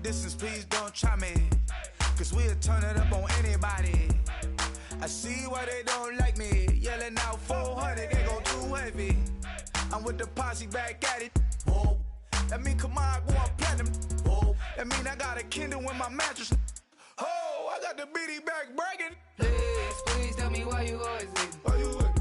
distance, please don't try me. Cause we'll turn it up on anybody. I see why they don't like me. Yelling out 400, they go too heavy. I'm with the posse back at it. Whoa. That mean come on, go on platinum. Whoa. That mean I got a Kindle in my mattress. Oh, I got the BD back bragging. Please, please tell me why you always hate me. Why you waiting?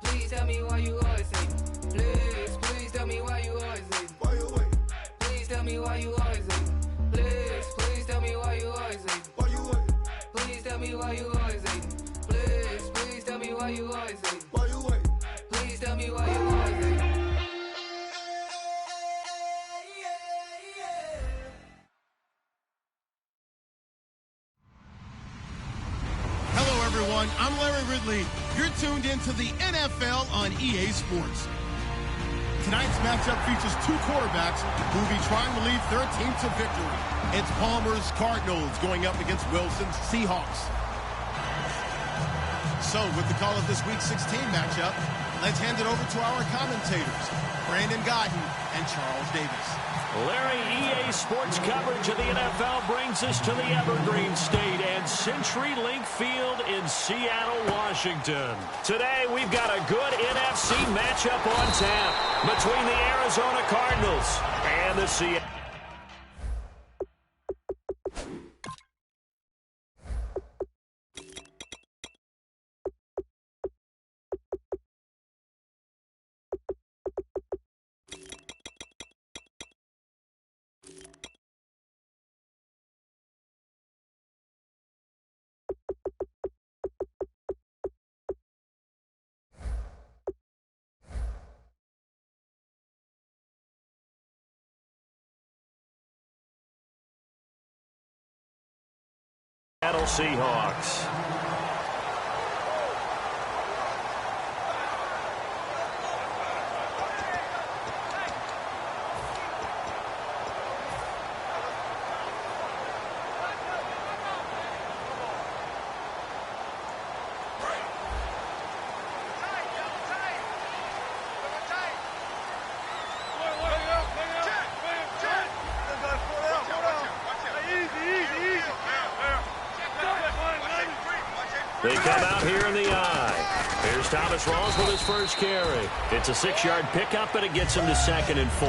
Please tell me why you always hate me. Please, please tell me why you always hate me. Why you waiting? Please tell me why you always hate me. Please, please tell me why you always hate me. Why you waiting? Please tell me why you always hate me. Please, please tell me why you always hate me. Why you waiting? Please tell me why you always hate me. Hello, everyone. I'm Larry Ridley. You're tuned into the NFL on EA Sports. Tonight's matchup features two quarterbacks who will be trying to lead their team to victory. It's Palmer's Cardinals going up against Wilson's Seahawks. So, with the call of this Week 16 matchup, let's hand it over to our commentators, Brandon Godden and Charles Davis. Larry, EA Sports coverage of the NFL brings us to the Evergreen State and CenturyLink Field in Seattle, Washington. Today, we've got a good NFC matchup on tap between the Arizona Cardinals and the Seattle. Seahawks. They come out here in the eye. Here's Thomas Rawls with his first carry. It's a 6-yard pickup, and it gets him to 2nd and 4.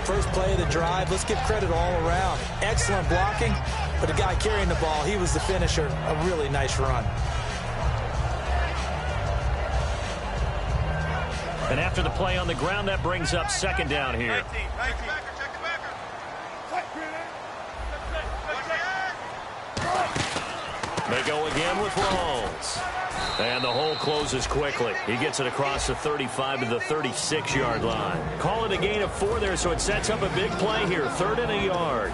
First play of the drive, let's give credit all around. Excellent blocking, but the guy carrying the ball, he was the finisher. A really nice run. And after the play on the ground, that brings up 2nd down here. 19. They go again with Rawls. And the hole closes quickly. He gets it across the 35 to the 36-yard line. Call it a gain of 4 there, so it sets up a big play here. 3rd and a yard.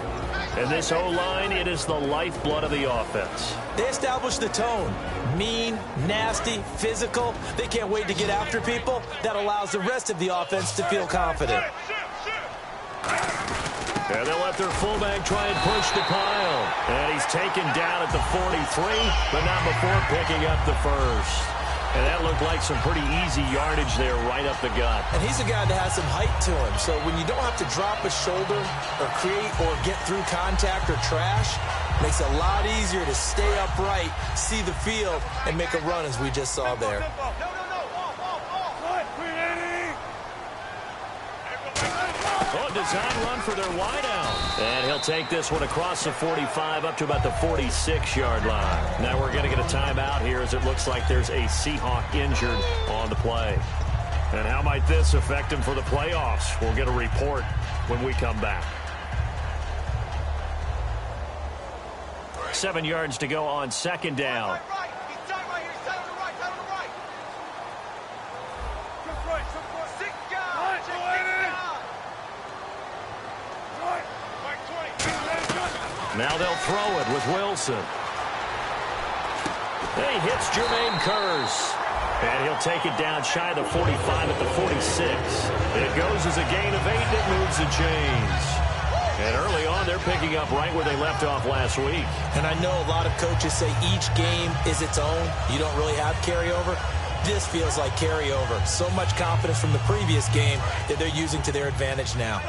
And this O-line, it is the lifeblood of the offense. They established the tone. Mean, nasty, physical. They can't wait to get after people. That allows the rest of the offense to feel confident. And they'll let their fullback try and push the pile. And he's taken down at the 43, but not before picking up the first. And that looked like some pretty easy yardage there right up the gut. And he's a guy that has some height to him. So when you don't have to drop a shoulder or create or get through contact or trash, makes it a lot easier to stay upright, see the field, and make a run as we just saw there. Design run for their wideout. And he'll take this one across the 45 up to about the 46-yard line. Now we're going to get a timeout here as it looks like there's a Seahawk injured on the play. And how might this affect him for the playoffs? We'll get a report when we come back. 7 yards to go on 2nd down. Now they'll throw it with Wilson. He hits Jermaine Kearse. And he'll take it down shy of the 45 at the 46. It goes as a gain of 8, and it moves the chains. And early on, they're picking up right where they left off last week. And I know a lot of coaches say each game is its own. You don't really have carryover. This feels like carryover. So much confidence from the previous game that they're using to their advantage now.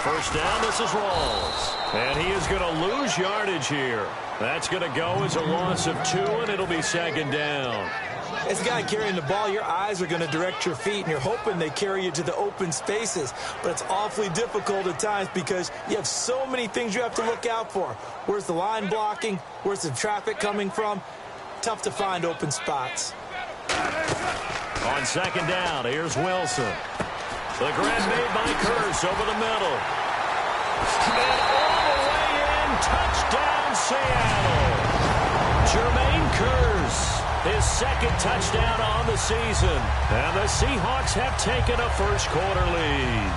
First down, this is Rawls. And he is going to lose yardage here. That's going to go as a loss of 2, and it'll be second down. As a guy carrying the ball, your eyes are going to direct your feet, and you're hoping they carry you to the open spaces. But it's awfully difficult at times because you have so many things you have to look out for. Where's the line blocking? Where's the traffic coming from? Tough to find open spots. On second down, here's Wilson. The grab made by Curse over the middle. And all the way in, touchdown Seattle. Jermaine Curse, his second touchdown on the season. And the Seahawks have taken a first-quarter lead.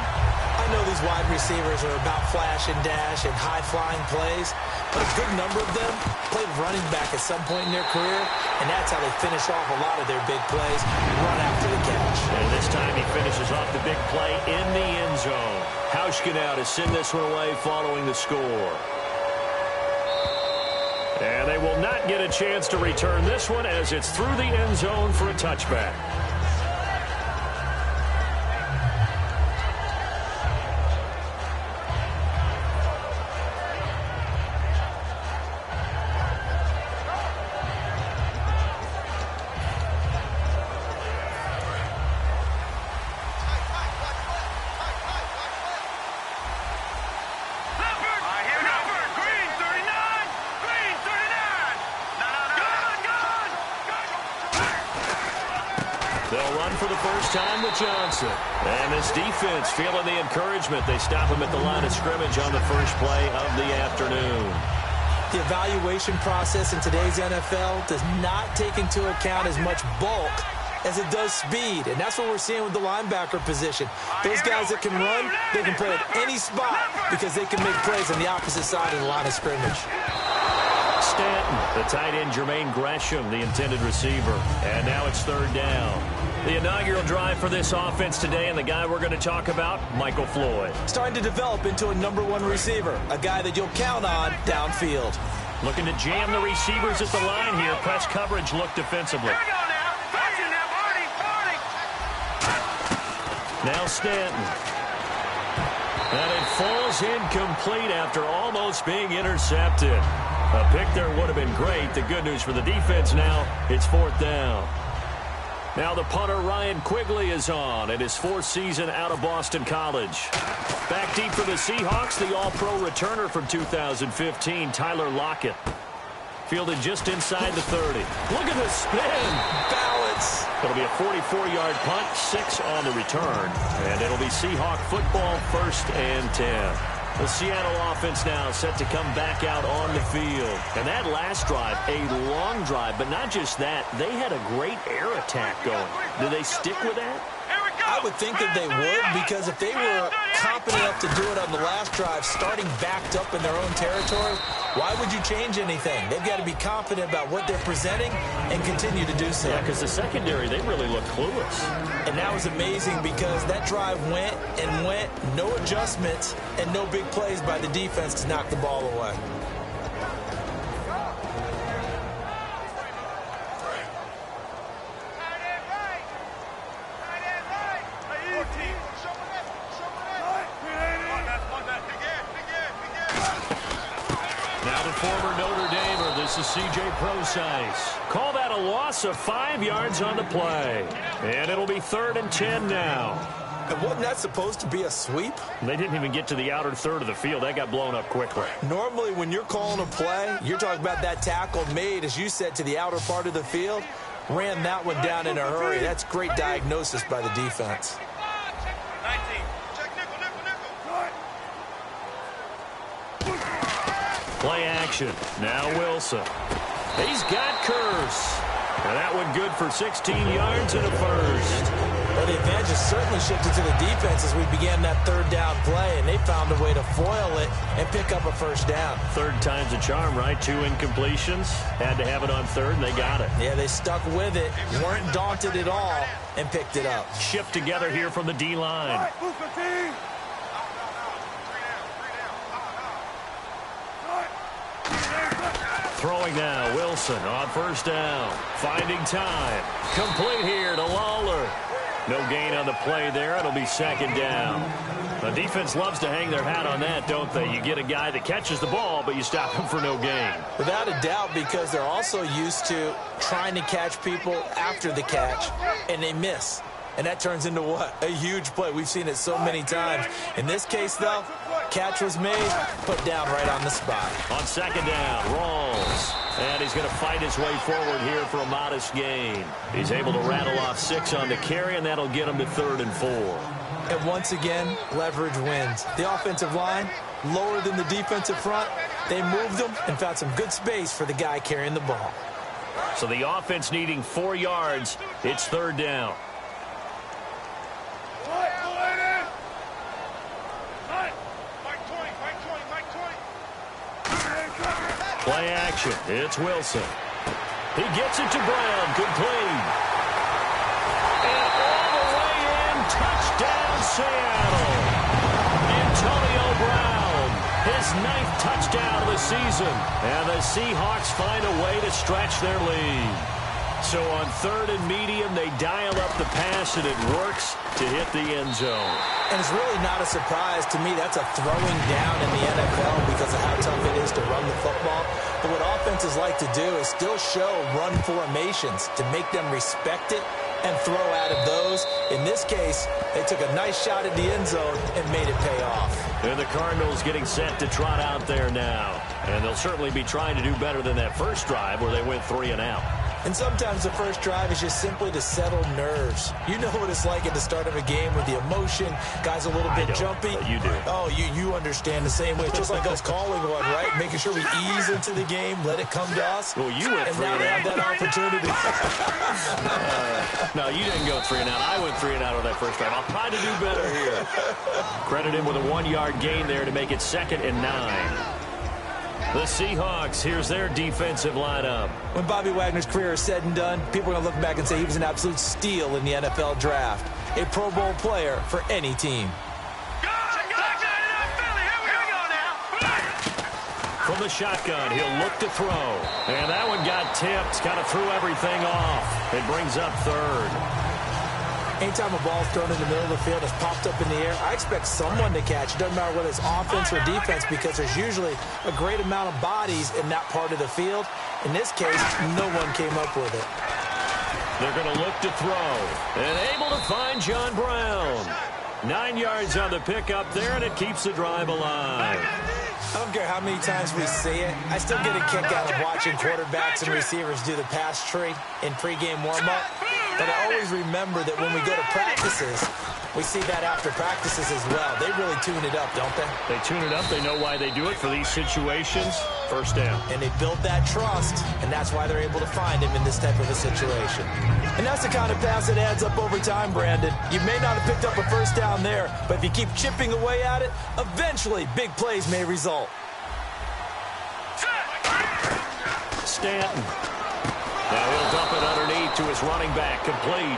I know these wide receivers are about flash and dash and high-flying plays, but a good number of them played running back at some point in their career, and that's how they finish off a lot of their big plays, run after the catch. And this time he finishes off the big play in the end zone. Hauschka now to send this one away following the score. And they will not get a chance to return this one as it's through the end zone for a touchback. They'll run for the first time with Johnson. And this defense feeling the encouragement. They stop him at the line of scrimmage on the first play of the afternoon. The evaluation process in today's NFL does not take into account as much bulk as it does speed. And that's what we're seeing with the linebacker position. Those guys that can run, they can play at any spot because they can make plays on the opposite side of the line of scrimmage. Stanton, the tight end Jermaine Gresham, the intended receiver. And now it's third down. The inaugural drive for this offense today, and the guy we're going to talk about, Michael Floyd. Starting to develop into a #1 receiver, a guy that you'll count on downfield. Looking to jam the receivers at the line here. Press coverage look defensively. Now Stanton. And it falls incomplete after almost being intercepted. A pick there would have been great. The good news for the defense now, it's fourth down. Now the punter Ryan Quigley is on in his 4th season out of Boston College. Back deep for the Seahawks, the all-pro returner from 2015, Tyler Lockett. Fielded just inside the 30. Look at the spin. Balance. It'll be a 44-yard punt, 6 on the return. And it'll be Seahawk football, 1st and 10. The Seattle offense now set to come back out on the field. And that last drive, a long drive, but not just that. They had a great air attack going. Do they stick with that? I would think that they would, because if they were competent enough to do it on the last drive, starting backed up in their own territory, why would you change anything? They've got to be confident about what they're presenting and continue to do so. Yeah, because the secondary, they really look clueless. And that was amazing because that drive went and went, no adjustments, and no big plays by the defense to knock the ball away. Former Notre Damer, this is C.J. Prosise. Call that a loss of 5 yards on the play. And it'll be 3rd and 10 now. And wasn't that supposed to be a sweep? They didn't even get to the outer third of the field. That got blown up quickly. Normally, when you're calling a play, you're talking about that tackle made, as you said, to the outer part of the field. Ran that one down in a hurry. That's great diagnosis by the defense. Play action. Now Wilson. He's got Curse. And that one good for 16 yards and a first. Well, the advantage has certainly shifted to the defense as we began that 3rd down play, and they found a way to foil it and pick up a first down. 3rd time's a charm, right? 2 incompletions. Had to have it on 3rd, and they got it. Yeah, they stuck with it, weren't daunted at all, and picked it up. Shift together here from the D-line. Throwing now, Wilson on 1st down. Finding time. Complete here to Lawler. No gain on the play there. It'll be second down. The defense loves to hang their hat on that, don't they? You get a guy that catches the ball, but you stop him for no gain. Without a doubt, because they're also used to trying to catch people after the catch, and they miss. And that turns into what? A huge play. We've seen it so many times. In this case, though, catch was made, put down right on the spot. On second down, rolls. And he's going to fight his way forward here for a modest gain. He's able to rattle off 6 on the carry, and that'll get him to 3rd and 4. And once again, leverage wins. The offensive line, lower than the defensive front. They moved them and found some good space for the guy carrying the ball. So the offense needing 4 yards. It's 3rd down. Play action. It's Wilson. He gets it to Brown. Complete. And all the way in. Touchdown, Seattle. Antonio Brown. His 9th touchdown of the season. And the Seahawks find a way to stretch their lead. So on 3rd and medium, they dial up the pass, and it works to hit the end zone. And it's really not a surprise to me. That's a throwing down in the NFL because of how tough it is to run the football. But what offenses like to do is still show run formations to make them respect it and throw out of those. In this case, they took a nice shot at the end zone and made it pay off. And the Cardinals getting set to trot out there now. And they'll certainly be trying to do better than that first drive where they went 3 and out. And sometimes the first drive is just simply to settle nerves. You know what it's like at the start of a game with the emotion. Guys a little bit jumpy. But you do. Oh, you understand the same way. It's just like us calling one, right? Making sure we ease into the game, let it come to us. Well, you went 3 and now they have that opportunity. No, you didn't go 3 and out. I went 3 and out on that first drive. I'll try to do better here. Credit him with a 1-yard gain there to make it 2nd and 9. The Seahawks, here's their defensive lineup. When Bobby Wagner's career is said and done, people are going to look back and say he was an absolute steal in the NFL draft. A Pro Bowl player for any team. From the shotgun, he'll look to throw. And that one got tipped, kind of threw everything off. It brings up 3rd. Anytime a ball's thrown in the middle of the field, it's popped up in the air, I expect someone to catch. It doesn't matter whether it's offense or defense because there's usually a great amount of bodies in that part of the field. In this case, no one came up with it. They're going to look to throw. And able to find John Brown. 9 yards on the pickup there, and it keeps the drive alive. I don't care how many times we see it. I still get a kick out of watching quarterbacks and receivers do the pass tree in pregame warm-up. But I always remember that when we go to practices, we see that after practices as well. They really tune it up, don't they? They tune it up. They know why they do it for these situations. First down. And they build that trust, and that's why they're able to find him in this type of a situation. And that's the kind of pass that adds up over time, Brandon. You may not have picked up a first down there, but if you keep chipping away at it, eventually big plays may result. Stanton. Now he'll dump it underneath to his running back. Complete.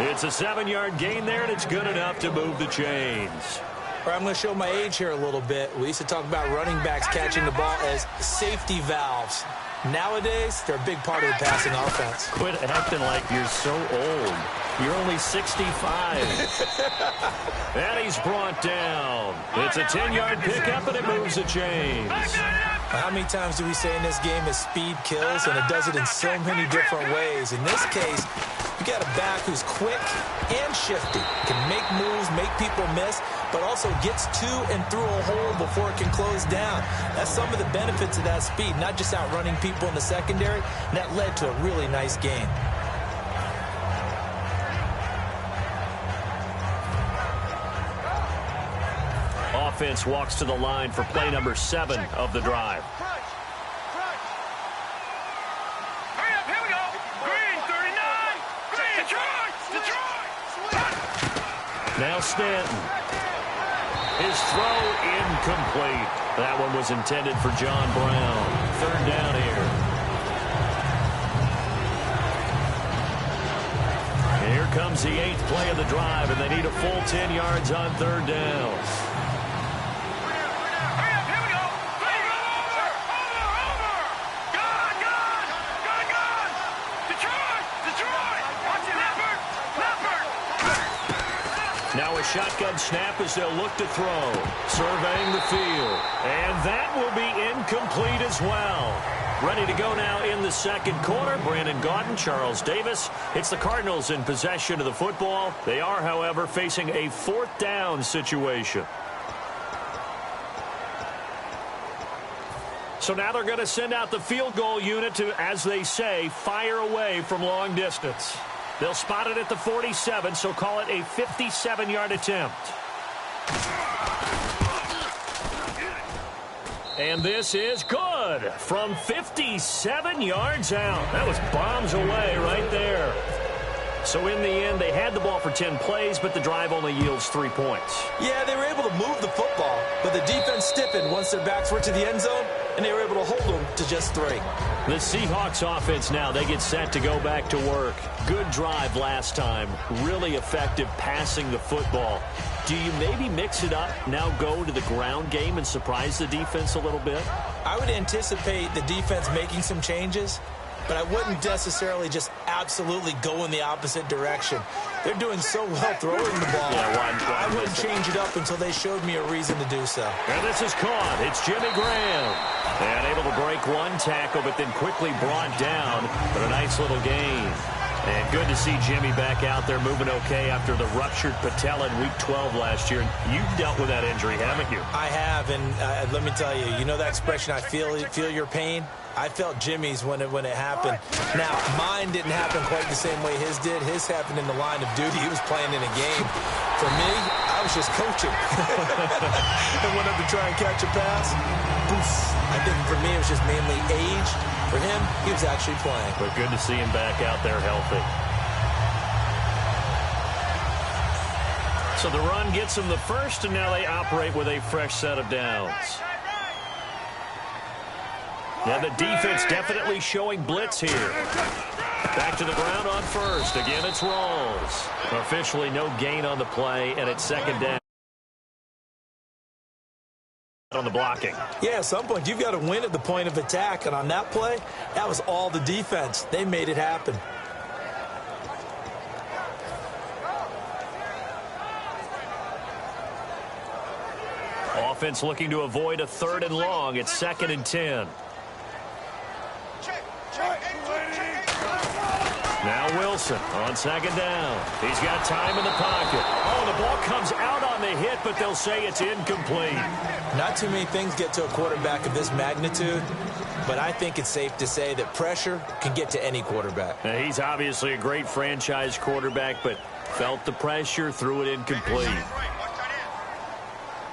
It's a 7-yard gain there, and it's good enough to move the chains. All right, I'm going to show my age here a little bit. We used to talk about running backs catching the ball as safety valves. Nowadays, they're a big part of the passing offense. Quit acting like you're so old. You're only 65. And he's brought down. It's a 10-yard pickup, and it moves the chains. How many times do we say in this game that speed kills, and it does it in so many different ways? In this case, you got a back who's quick and shifty, can make moves, make people miss, but also gets to and through a hole before it can close down. That's some of the benefits of that speed, not just outrunning people in the secondary. And that led to a really nice game. Offense walks to the line for play number 7 of the drive. Hurry up, here we go. Green, 39. Detroit. Now Stanton. His throw incomplete. That one was intended for John Brown. 3rd down here. And here comes the 8th play of the drive, and they need a full 10 yards on 3rd down. Now a shotgun snap as they'll look to throw. Surveying the field. And that will be incomplete as well. Ready to go now in the second quarter. Brandon Gaudin, Charles Davis. It's the Cardinals in possession of the football. They are, however, facing a fourth down situation. So now they're going to send out the field goal unit to, as they say, fire away from long distance. They'll spot it at the 47, so call it a 57-yard attempt. And this is good from 57 yards out. That was bombs away right there. So in the end, they had the ball for 10 plays, but the drive only yields 3 points. Yeah, they were able to move the football, but the defense stiffened once their backs were to the end zone, and they were able to hold them to just 3. The Seahawks offense now, they get set to go back to work. Good drive last time. Really effective passing the football. Do you maybe mix it up, now go to the ground game and surprise the defense a little bit? I would anticipate the defense making some changes, but I wouldn't necessarily just absolutely go in the opposite direction. They're doing so well throwing the ball. Yeah, I wouldn't change it up until they showed me a reason to do so. And this is caught. It's Jimmy Graham. And able to break one tackle, but then quickly brought down. But a nice little gain. And good to see Jimmy back out there moving okay after the ruptured patella in Week 12 last year. You've dealt with that injury, haven't you? I have, and let me tell you, you know that expression, I feel your pain? I felt Jimmy's when it happened. Now, mine didn't happen quite the same way his did. His happened in the line of duty. He was playing in a game. For me, I was just coaching. And went up to try and catch a pass. Poof. I think for me, it was just mainly age. For him, he was actually playing. But good to see him back out there healthy. So the run gets them the first, and now they operate with a fresh set of downs. Now the defense definitely showing blitz here. Back to the ground on first. Again, it's Rawls. Officially no gain on the play, and it's second down. On the blocking. Yeah, at some point, you've got to win at the point of attack. And on that play, that was all the defense. They made it happen. Offense looking to avoid a 3rd and long. It's 2nd and 10. Now Wilson on 2nd down. He's got time in the pocket. Oh, the ball comes out on the hit, but they'll say it's incomplete. Not too many things get to a quarterback of this magnitude, but I think it's safe to say that pressure can get to any quarterback. Now, he's obviously a great franchise quarterback, but felt the pressure, threw it incomplete.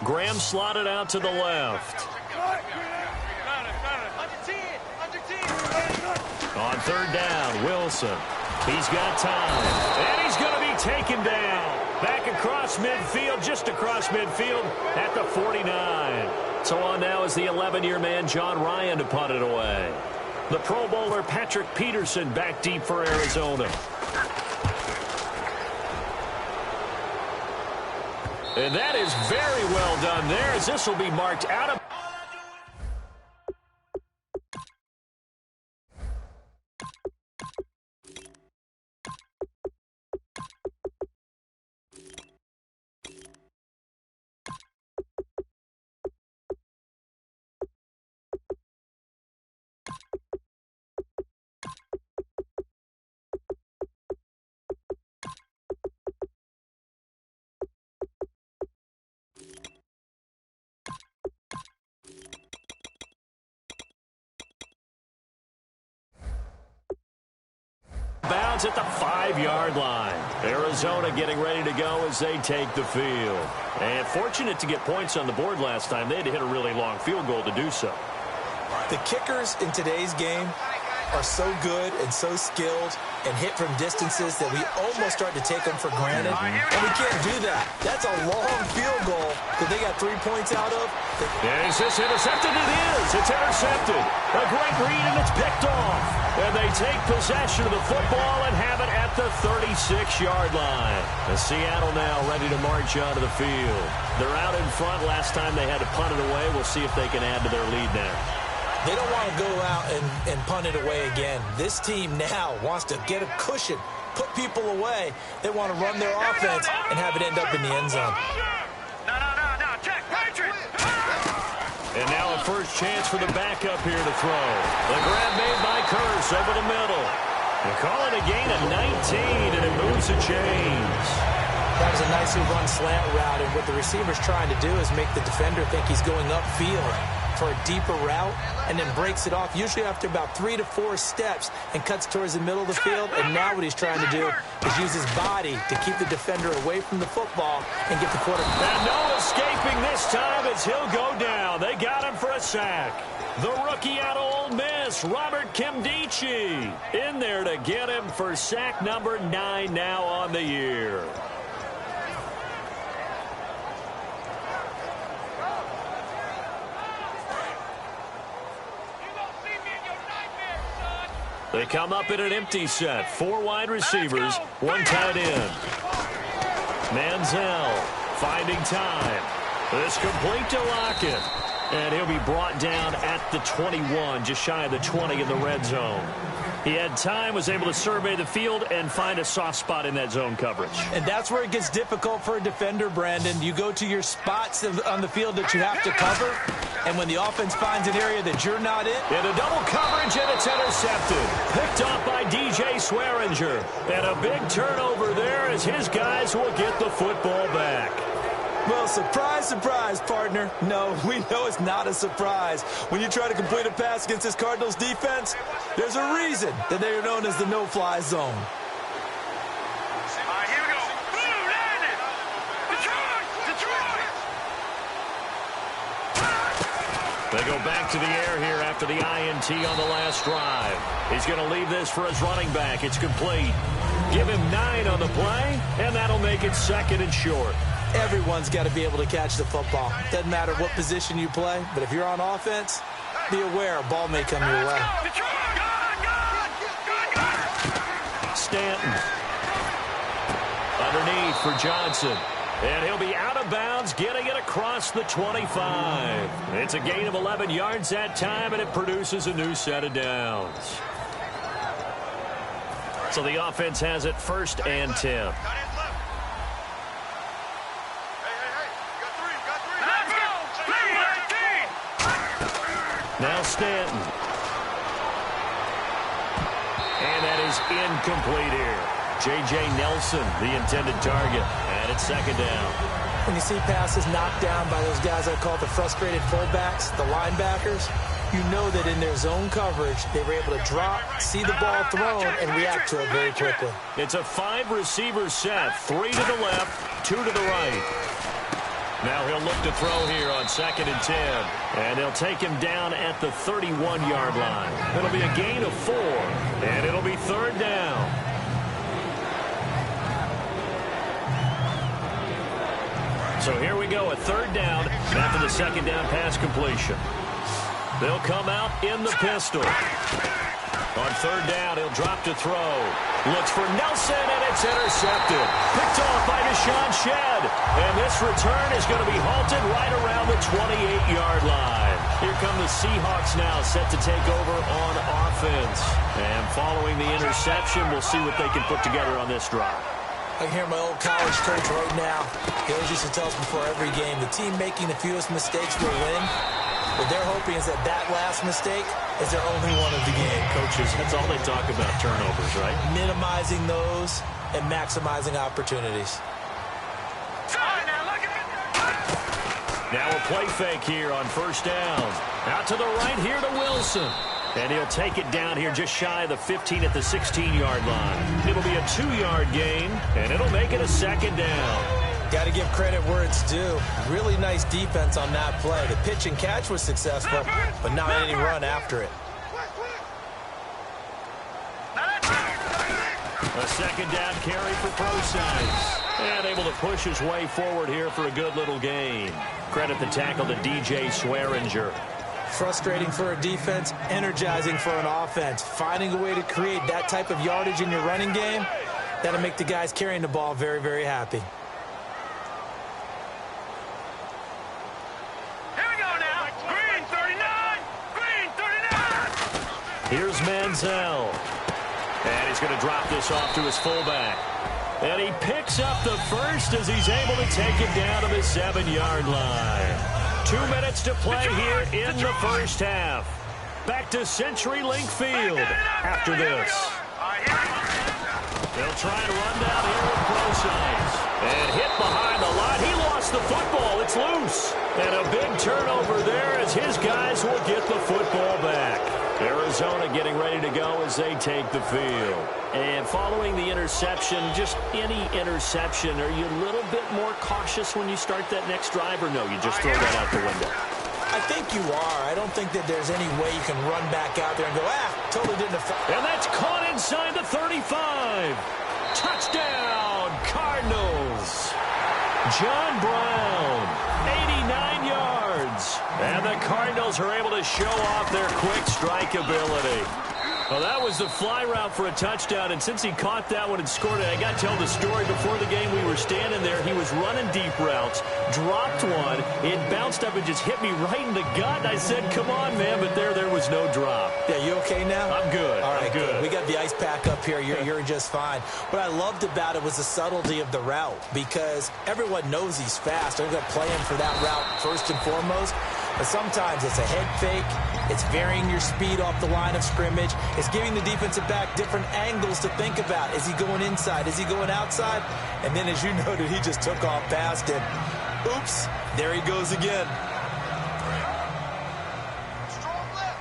Graham slotted out to the left. On 3rd down, Wilson. He's got time. And he's going to be taken down. Back across midfield, just across midfield at the 49. So on now is the 11-year man, John Ryan, to punt it away. The Pro Bowler, Patrick Peterson, back deep for Arizona. And that is very well done there, as this will be marked out of... bounds at the 5-yard line. Arizona getting ready to go as they take the field. And fortunate to get points on the board last time. They had to hit a really long field goal to do so. The kickers in today's game are so good and so skilled and hit from distances that we almost start to take them for granted. And we can't do that. That's a long field goal that they got 3 points out of. Is this intercepted? It is. It's intercepted. A great read, and it's picked off. And they take possession of the football and have it at the 36-yard line. The Seattle now ready to march onto the field. They're out in front. Last time they had to punt it away. We'll see if they can add to their lead now. They don't want to go out and punt it away again. This team now wants to get a cushion put people away. They want to run their offense and have it end up in the end zone. No, check, Patriot. And now a first chance for the backup here to throw. The grab made by Curse over the middle. They call it a gain of 19, and it moves the chains. That was a nicely run slant route, and what the receiver's trying to do is make the defender think he's going upfield for a deeper route, and then breaks it off, usually after about 3 to 4 steps, and cuts towards the middle of the field. And now what he's trying to do is use his body to keep the defender away from the football and get the quarterback. And no escaping this time as he'll go down. They got him for a sack. The rookie out of Ole Miss, Robert Kimdichie, in there to get him for sack number 9 now on the year. They come up in an empty set. 4 wide receivers, 1 tight end. Manziel finding time. This complete to Lockett. And he'll be brought down at the 21, just shy of the 20 in the red zone. He had time, was able to survey the field and find a soft spot in that zone coverage. And that's where it gets difficult for a defender, Brandon. You go to your spots on the field that you have to cover, and when the offense finds an area that you're not in. And a double coverage, and it's intercepted. Picked off by DJ Swearinger. And a big turnover there as his guys will get the football back. Well, surprise, surprise, partner. No, we know it's not a surprise. When you try to complete a pass against this Cardinals defense, there's a reason that they are known as the no-fly zone. All right, here we go. Blue landed. Detroit. They go back to the air here after the INT on the last drive. He's going to leave this for his running back. It's complete. Give him 9 on the play, and that'll make it 2nd and short. Everyone's got to be able to catch the football. Doesn't matter what position you play, but if you're on offense, be aware a ball may come your way. Stanton. Underneath for Johnson. And he'll be out of bounds, getting it across the 25. It's a gain of 11 yards that time, and it produces a new set of downs. So the offense has it 1st and 10. Now Stanton. And that is incomplete here. J.J. Nelson, the intended target. And it's 2nd down. When you see passes knocked down by those guys I call the frustrated fullbacks, the linebackers, you know that in their zone coverage, they were able to drop, see the ball thrown, and react to it very quickly. It's a 5-receiver set. 3 to the left, 2 to the right. Now he'll look to throw here on 2nd and 10. And they'll take him down at the 31-yard line. It'll be a gain of 4. And it'll be 3rd down. So here we go, a 3rd down after the 2nd down pass completion. They'll come out in the pistol. On 3rd down, he'll drop to throw. Looks for Nelson, and it's intercepted. Picked off by Deshaun Shedd. And this return is going to be halted right around the 28-yard line. Here come the Seahawks now, set to take over on offense. And following the interception, we'll see what they can put together on this drive. I can hear my old college coach right now. He always used to tell us before every game, the team making the fewest mistakes will win. What they're hoping is that last mistake is their only one of the game. Coaches, that's all they talk about, turnovers, right? Minimizing those and maximizing opportunities. Now a play fake here on 1st down. Out to the right here to Wilson. And he'll take it down here just shy of the 15 at the 16-yard line. It'll be a 2-yard gain, and it'll make it a 2nd down. Got to give credit where it's due. Really nice defense on that play. The pitch and catch was successful, but not any run after it. A 2nd down carry for Procise. And able to push his way forward here for a good little gain. Credit the tackle to DJ Swearinger. Frustrating for a defense, energizing for an offense. Finding a way to create that type of yardage in your running game, that'll make the guys carrying the ball very, very happy. Green 39! Green 39! Here's Manziel. And he's going to drop this off to his fullback. And he picks up the first as he's able to take it down to the 7-yard line. 2 minutes to play here in the first half. Back to CenturyLink Field after this. They'll try and run down here with close eyes. And hit behind the line. He lost the football. It's loose. And a big turnover there as his guys will get the football back. Arizona getting ready to go as they take the field. And following the interception, just any interception, are you a little bit more cautious when you start that next drive, or no, you just throw that out the window? I think you are. I don't think that there's any way you can run back out there and go, totally didn't affect. And that's caught inside the 35. Touchdown, Cardinals. John Brown, 89 yards. And the Cardinals are able to show off their quick strike ability. Well, that was the fly route for a touchdown, and since he caught that one and scored it, I got to tell the story. Before the game, we were standing there. He was running deep routes, dropped one. It bounced up and just hit me right in the gut. And I said, come on, man, but there was no drop. Yeah, you okay now? I'm good. All right, I'm good. We got the ice pack up here. You're just fine. What I loved about it was the subtlety of the route, because everyone knows he's fast. They're going to play him for that route first and foremost. But sometimes it's a head fake. It's varying your speed off the line of scrimmage. It's giving the defensive back different angles to think about. Is he going inside? Is he going outside? And then, as you noted, he just took off past him. Oops, there he goes again. Strong left.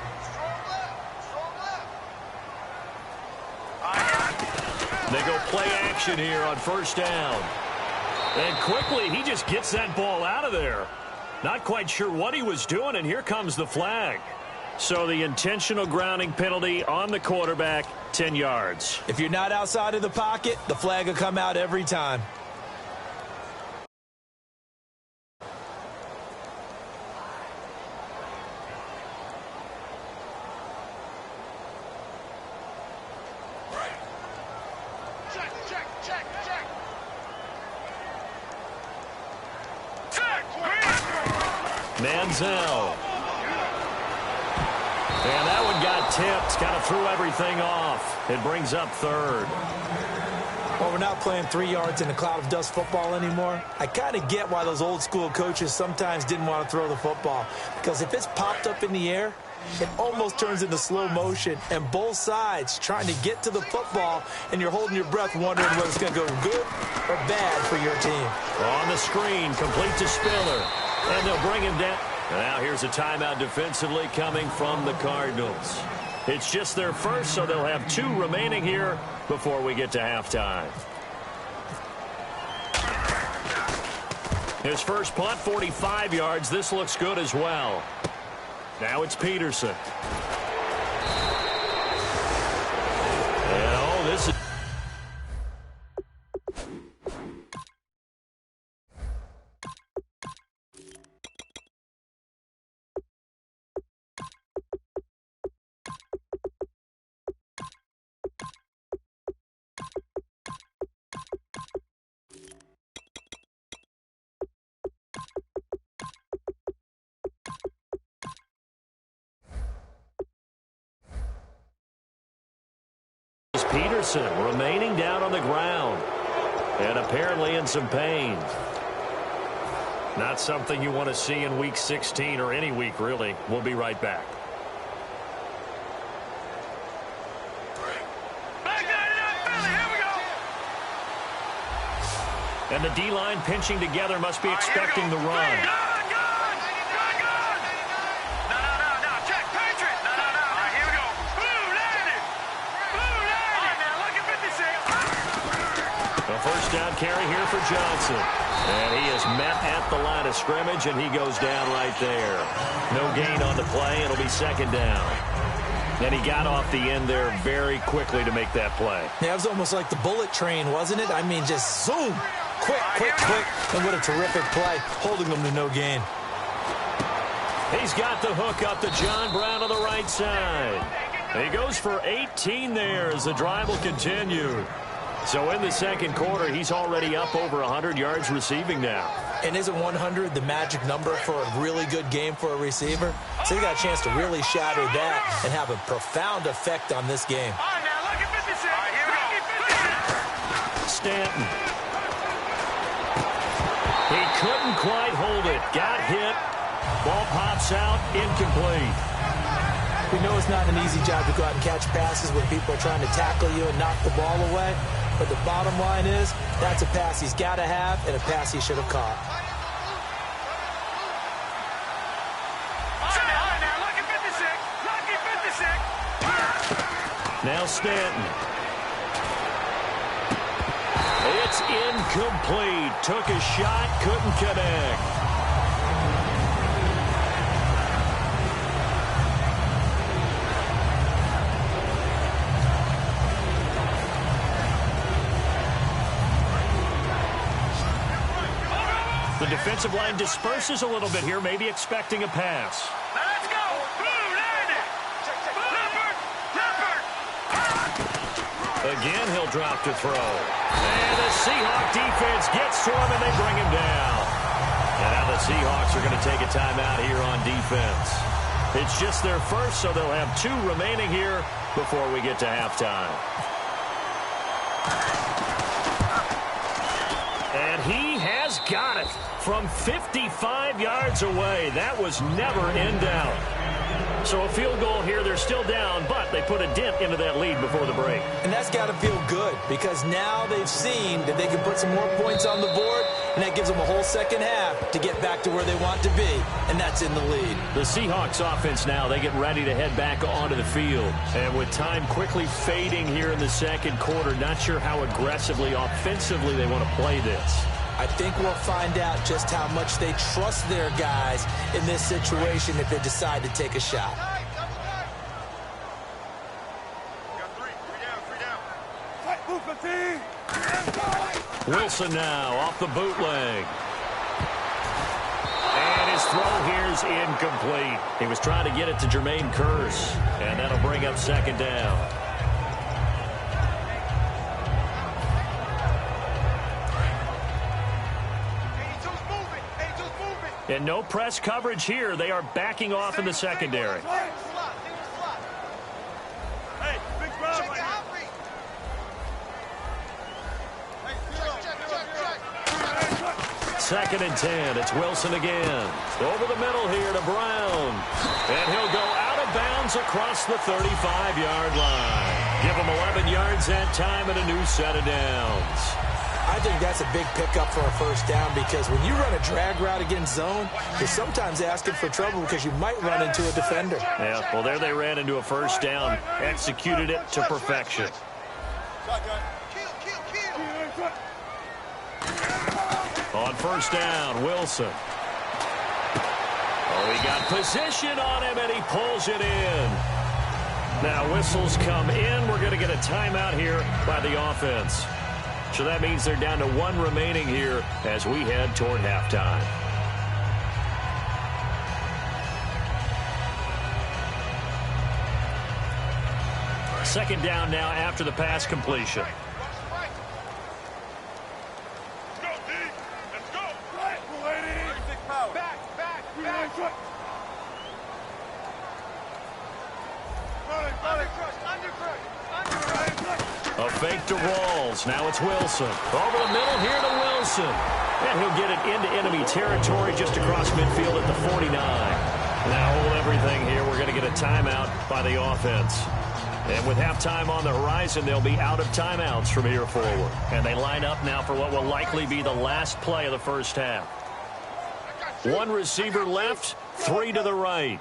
They go play action here on first down. And quickly, he just gets that ball out of there. Not quite sure what he was doing, and here comes the flag. So the intentional grounding penalty on the quarterback, 10 yards. If you're not outside of the pocket, the flag will come out every time. Check. Manziel. And that one got tipped. Kind of threw everything off. It brings up third. Well, we're not playing 3 yards in a cloud of dust football anymore. I kind of get why those old school coaches sometimes didn't want to throw the football. Because if it's popped up in the air, it almost turns into slow motion. And both sides trying to get to the football, and you're holding your breath wondering whether it's going to go good or bad for your team. On the screen, complete to Spiller. And they'll bring him down. Now here's a timeout defensively coming from the Cardinals. It's just their first, so they'll have 2 remaining here before we get to halftime. His first punt, 45 yards. This looks good as well. Now it's Peterson. And this is... Peterson remaining down on the ground and apparently in some pain. Not something you want to see in week 16 or any week, really. We'll be right back. Here we go. And the D-line pinching together must be expecting the run. First down carry here for Johnson. And he is met at the line of scrimmage, and he goes down right there. No gain on the play. It'll be second down. And he got off the end there very quickly to make that play. Yeah, it was almost like the bullet train, wasn't it? I mean, just zoom. Quick. And what a terrific play, holding them to no gain. He's got the hook up to John Brown on the right side. He goes for 18 there as the drive will continue. So in the second quarter, he's already up over 100 yards receiving now. And isn't 100 the magic number for a really good game for a receiver? So he got a chance to really shatter that and have a profound effect on this game. All right, now look at 56. Stanton. He couldn't quite hold it. Got hit. Ball pops out. Incomplete. We know it's not an easy job to go out and catch passes when people are trying to tackle you and knock the ball away. But the bottom line is, that's a pass he's got to have and a pass he should have caught. Now Stanton. It's incomplete. Took a shot, couldn't connect. The defensive line disperses a little bit here, maybe expecting a pass. Let's go. Again, he'll drop to throw. And the Seahawk defense gets to him, and they bring him down. And now the Seahawks are going to take a timeout here on defense. It's just their first, so they'll have 2 remaining here before we get to halftime. And he has got it from 55 yards away. That was never in doubt. So a field goal here. They're still down, but they put a dent into that lead before the break. And that's got to feel good because now they've seen that they can put some more points on the board, and that gives them a whole second half to get back to where they want to be, and that's in the lead. The Seahawks offense now, they get ready to head back onto the field. And with time quickly fading here in the second quarter, not sure how aggressively, offensively they want to play this. I think we'll find out just how much they trust their guys in this situation if they decide to take a shot. Wilson now off the bootleg. And his throw here's incomplete. He was trying to get it to Jermaine Kearse, and that'll bring up second down. And no press coverage here. They are backing off in the secondary. Second and 10. It's Wilson again. Over the middle here to Brown. And he'll go out of bounds across the 35-yard line. Give him 11 yards that time and a new set of downs. I think that's a big pickup for a first down because when you run a drag route against zone, you're sometimes asking for trouble because you might run into a defender. Yeah, well, there they ran into a first down, executed it to perfection. On first down, Wilson. Oh, he got position on him, and he pulls it in. Now, whistles come in. We're going to get a timeout here by the offense. So that means they're down to 1 remaining here as we head toward halftime. Second down now after the pass completion. A fake to Rawls. Now it's Wilson. Over the middle here to Wilson. And he'll get it into enemy territory just across midfield at the 49. Now hold everything here. We're going to get a timeout by the offense. And with halftime on the horizon, they'll be out of timeouts from here forward. And they line up now for what will likely be the last play of the first half. 1 receiver left, 3 to the right.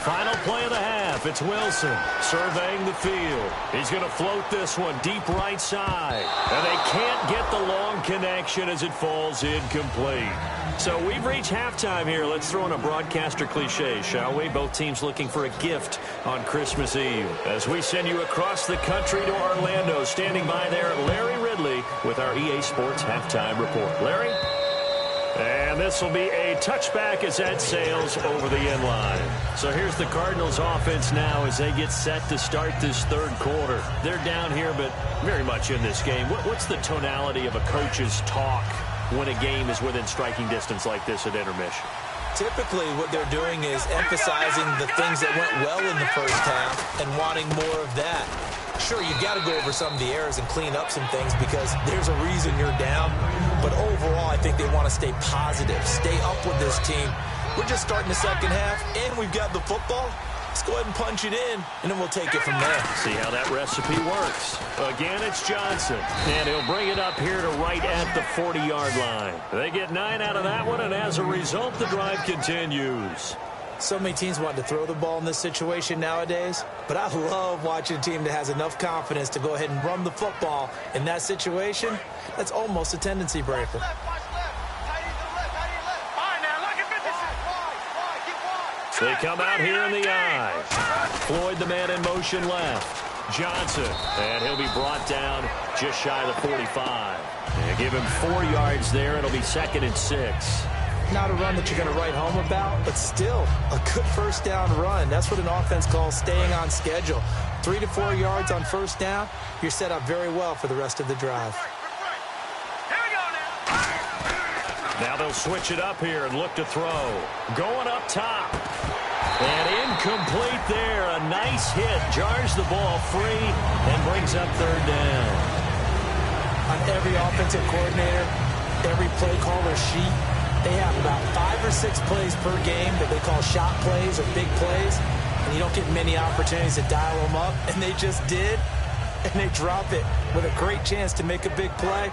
Final play of the half. It's Wilson surveying the field. He's going to float this one deep right side. And they can't get the long connection as it falls incomplete. So we've reached halftime here. Let's throw in a broadcaster cliche, shall we? Both teams looking for a gift on Christmas Eve. As we send you across the country to Orlando, standing by there, Larry Ridley with our EA Sports Halftime Report. Larry? And this will be a touchback as that sails over the end line. So here's the Cardinals offense now as they get set to start this third quarter. They're down here, but very much in this game. What's the tonality of a coach's talk when a game is within striking distance like this at intermission? Typically, what they're doing is emphasizing the things that went well in the first half and wanting more of that. Sure, you got to go over some of the errors and clean up some things because there's a reason you're down. But overall, I think they want to stay positive, stay up with this team. We're just starting the second half, and we've got the football. Let's go ahead and punch it in, and then we'll take it from there. See how that recipe works. Again, it's Johnson, and he'll bring it up here to right at the 40-yard line. They get 9 out of that one, and as a result, the drive continues. So many teams want to throw the ball in this situation nowadays, but I love watching a team that has enough confidence to go ahead and run the football in that situation. That's almost a tendency breaker. They come out here in the eye. Floyd, the man in motion left. Johnson, and he'll be brought down just shy of the 45. And give him 4 yards there. It'll be 2nd and 6. Not a run that you're going to write home about, but still a good first down run. That's what an offense calls staying on schedule. 3 to 4 yards on first down, you're set up very well for the rest of the drive. Now they'll switch it up here and look to throw. Going up top. And incomplete there. A nice hit. Jars the ball free and brings up 3rd down. On every offensive coordinator, every play caller sheet, they have about 5 or 6 plays per game that they call shot plays or big plays. And you don't get many opportunities to dial them up. And they just did. And they drop it with a great chance to make a big play.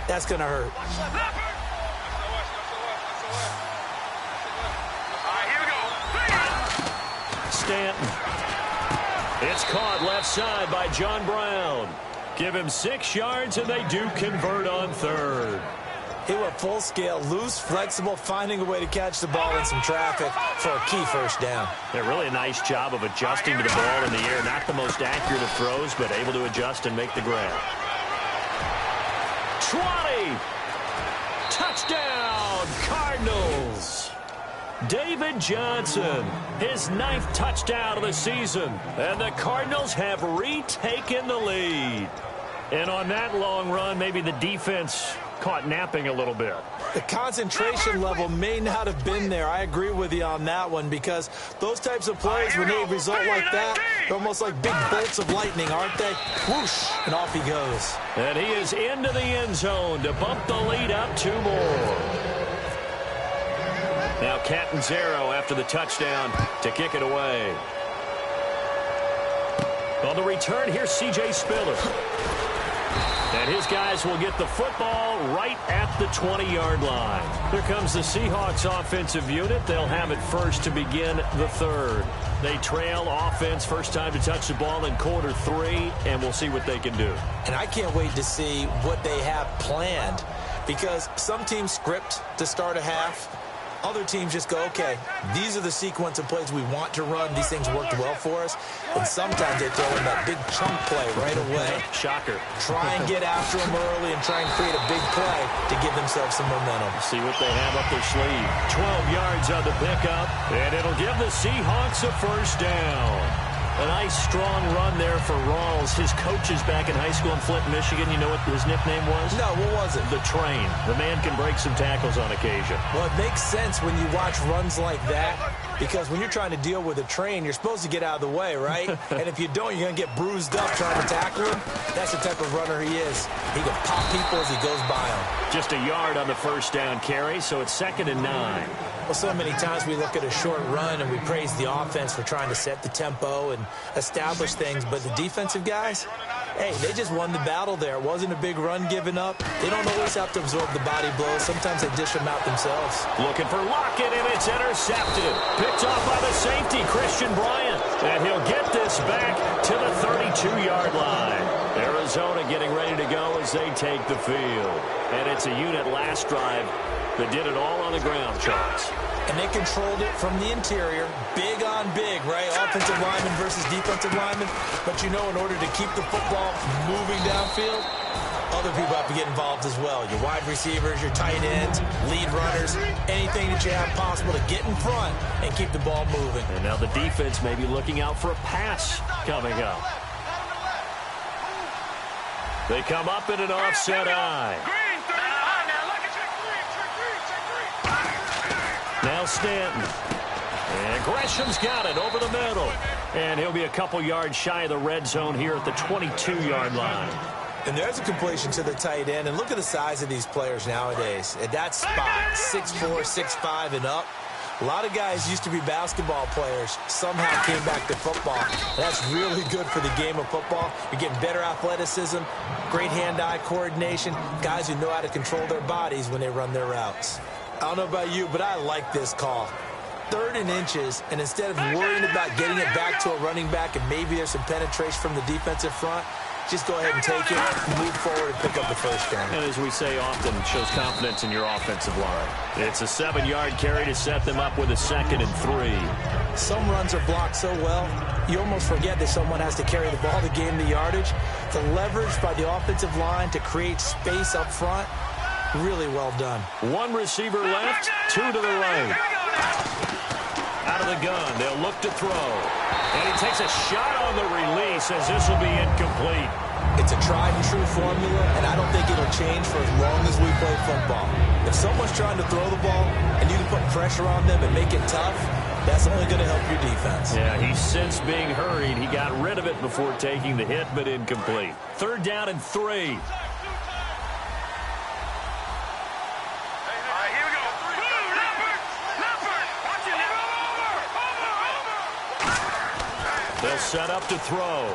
That's going to hurt. Stanton. It's caught left side by John Brown. Give him 6 yards, and they do convert on 3rd. He went full scale, loose, flexible, finding a way to catch the ball in some traffic for a key first down. Yeah, really a nice job of adjusting to the ball in the air. Not the most accurate of throws, but able to adjust and make the grab. 20. Touchdown, Cardinals. David Johnson, his 9th touchdown of the season, and the Cardinals have retaken the lead. And on that long run, maybe the defense caught napping a little bit. The concentration level may not have been there. I agree with you on that one because those types of plays, when they result like that, they're almost like big bolts of lightning, aren't they? Whoosh, and off he goes. And he is into the end zone to bump the lead up 2 more. Now Catanzaro after the touchdown to kick it away. On the return, here's C.J. Spiller. And his guys will get the football right at the 20-yard line. Here comes the Seahawks offensive unit. They'll have it first to begin the 3rd. They trail offense, first time to touch the ball in quarter 3, and we'll see what they can do. And I can't wait to see what they have planned because some teams script to start a half. Other teams just go, okay, these are the sequence of plays we want to run. These things worked well for us. And sometimes they throw in that big chunk play right away. Shocker. Try and get after them early and try and create a big play to give themselves some momentum. See what they have up their sleeve. 12 yards on the pickup, and it'll give the Seahawks a first down. A nice, strong run there for Rawls. His coaches back in high school in Flint, Michigan, you know what his nickname was? No, what was it? The Train. The man can break some tackles on occasion. Well, it makes sense when you watch runs like that because when you're trying to deal with a train, you're supposed to get out of the way, right? And if you don't, you're going to get bruised up trying to tackle him. That's the type of runner he is. He can pop people as he goes by them. Just a yard on the first down carry, so it's 2nd and 9. Well, so many times we look at a short run and we praise the offense for trying to set the tempo and establish things, but the defensive guys, hey, they just won the battle there. It wasn't a big run given up. They don't always have to absorb the body blows. Sometimes they dish them out themselves. Looking for Lockett, and it's intercepted. Picked off by the safety, Christian Bryant. And he'll get this back to the 32-yard line. Arizona getting ready to go as they take the field. And it's a unit last drive that did it all on the ground, Charles. And they controlled it from the interior, big on big, right? Offensive lineman versus defensive lineman. But you know, in order to keep the football moving downfield, other people have to get involved as well. Your wide receivers, your tight ends, lead runners, anything that you have possible to get in front and keep the ball moving. And now the defense may be looking out for a pass coming up. They come up in an offset eye. Now Stanton. And Gresham's got it over the middle. And he'll be a couple yards shy of the red zone here at the 22-yard line. And there's a completion to the tight end. And look at the size of these players nowadays. At that spot, 6'4", 6'5", and up. A lot of guys used to be basketball players, somehow came back to football. And that's really good for the game of football. You're getting better athleticism, great hand-eye coordination, guys who know how to control their bodies when they run their routes. I don't know about you, but I like this call. 3rd and inches, and instead of worrying about getting it back to a running back and maybe there's some penetration from the defensive front, just go ahead and take it, move forward, and pick up the first down. And as we say often, it shows confidence in your offensive line. It's a 7-yard carry to set them up with a 2nd and 3. Some runs are blocked so well, you almost forget that someone has to carry the ball to gain the yardage. The leverage by the offensive line to create space up front, really well done. 1 receiver left, 2 to the right. Out of the gun, they'll look to throw. And he takes a shot on the release as this will be incomplete. It's a tried-and-true formula, and I don't think it'll change for as long as we play football. If someone's trying to throw the ball and you can put pressure on them and make it tough, that's only going to help your defense. Yeah, he's since being hurried. He got rid of it before taking the hit, but incomplete. 3rd down and 3. They'll set up to throw.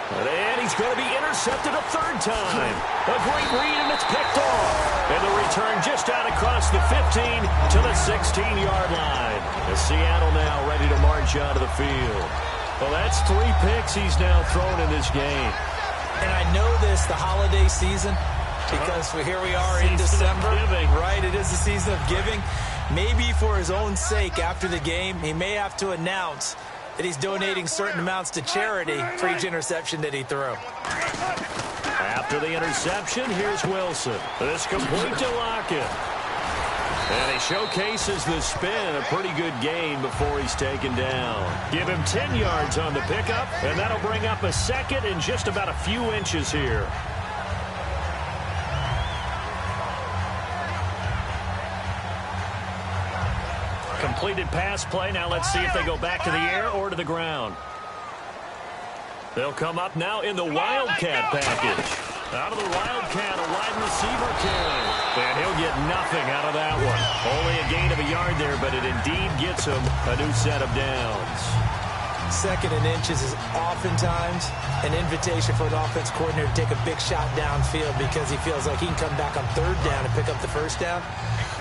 And he's going to be intercepted a 3rd time. A great read, and it's picked off. And the return just out across the 15 to the 16-yard line. As Seattle now ready to march out of the field. Well, that's 3 picks he's now thrown in this game. And I know this, the holiday season, because here we are in December. Right, it is the season of giving. Maybe for his own sake after the game, he may have to announce that he's donating certain amounts to charity for each interception that he threw. After the interception, here's Wilson. This complete to Lockett. And he showcases the spin, a pretty good gain before he's taken down. Give him 10 yards on the pickup, and that'll bring up a 2nd and just about a few inches here. Completed pass play. Now let's see if they go back to the air or to the ground. They'll come up now in the Wildcat package. Out of the Wildcat, a wide receiver carry. And he'll get nothing out of that one. Only a gain of a yard there, but it indeed gets him a new set of downs. 2nd and inches is oftentimes an invitation for an offense coordinator to take a big shot downfield because he feels like he can come back on 3rd down and pick up the first down.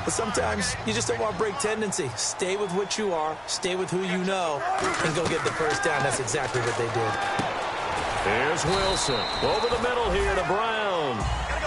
But sometimes you just don't want to break tendency. Stay with what you are, stay with who you know, and go get the first down. That's exactly what they did. There's Wilson. Over the middle here to Brown.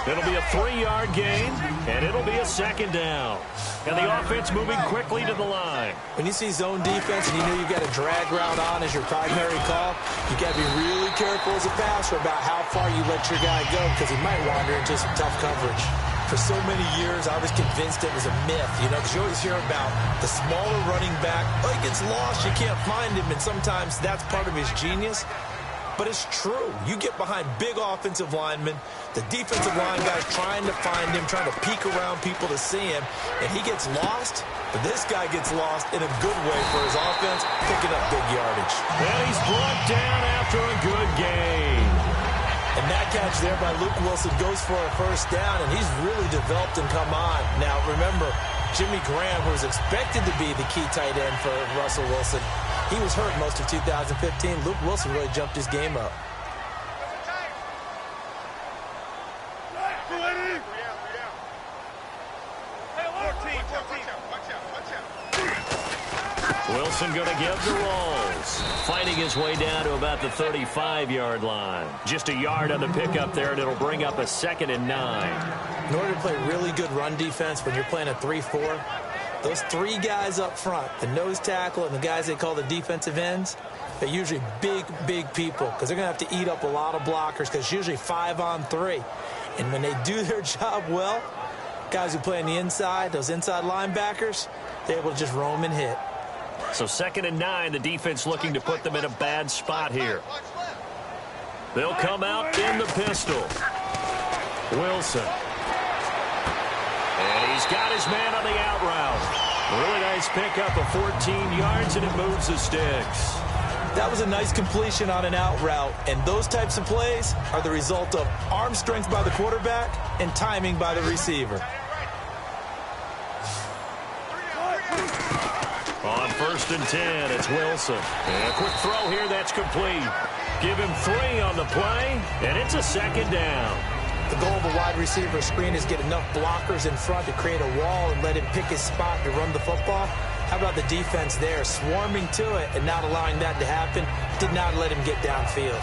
It'll be a 3-yard gain, and it'll be a 2nd down. And the offense moving quickly to the line. When you see zone defense and you know you've got a drag route on as your primary call, you got to be really careful as a passer about how far you let your guy go because he might wander into some tough coverage. For so many years, I was convinced it was a myth, because you always hear about the smaller running back. Oh, he gets lost, you can't find him, and sometimes that's part of his genius. But it's true. You get behind big offensive linemen, the defensive line guy's trying to find him, trying to peek around people to see him, and he gets lost. But this guy gets lost in a good way for his offense, picking up big yardage. And he's brought down after a good gain. And that catch there by Luke Wilson goes for a first down, and he's really developed and come on. Now, remember, Jimmy Graham, who was expected to be the key tight end for Russell Wilson, he was hurt most of 2015. Luke Wilson really jumped his game up. Wilson going to give the rolls. Fighting his way down to about the 35-yard line. Just a yard on the pickup there, and it'll bring up a 2nd and 9. In order to play really good run defense when you're playing a 3-4, those 3 guys up front, the nose tackle and the guys they call the defensive ends, they're usually big, big people because they're going to have to eat up a lot of blockers because it's usually 5 on 3. And when they do their job well, guys who play on the inside, those inside linebackers, they're able to just roam and hit. So 2nd and 9, the defense looking to put them in a bad spot here. They'll come out in the pistol. Wilson. And he's got his man on the out route. Really nice pickup of 14 yards, and it moves the sticks. That was a nice completion on an out route, and those types of plays are the result of arm strength by the quarterback and timing by the receiver. On 1st and 10, it's Wilson. And a quick throw here that's complete. Give him 3 on the play, and it's a 2nd down. The goal of a wide receiver screen is get enough blockers in front to create a wall and let him pick his spot to run the football. How about the defense there, swarming to it and not allowing that to happen? Did not let him get downfield.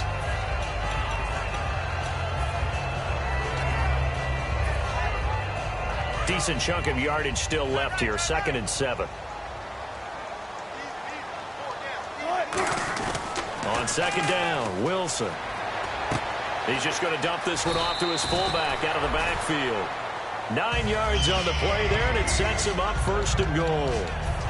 Decent chunk of yardage still left here, 2nd and 7. On 2nd down, Wilson. He's just going to dump this one off to his fullback out of the backfield. 9 yards on the play there, and it sets him up 1st and goal.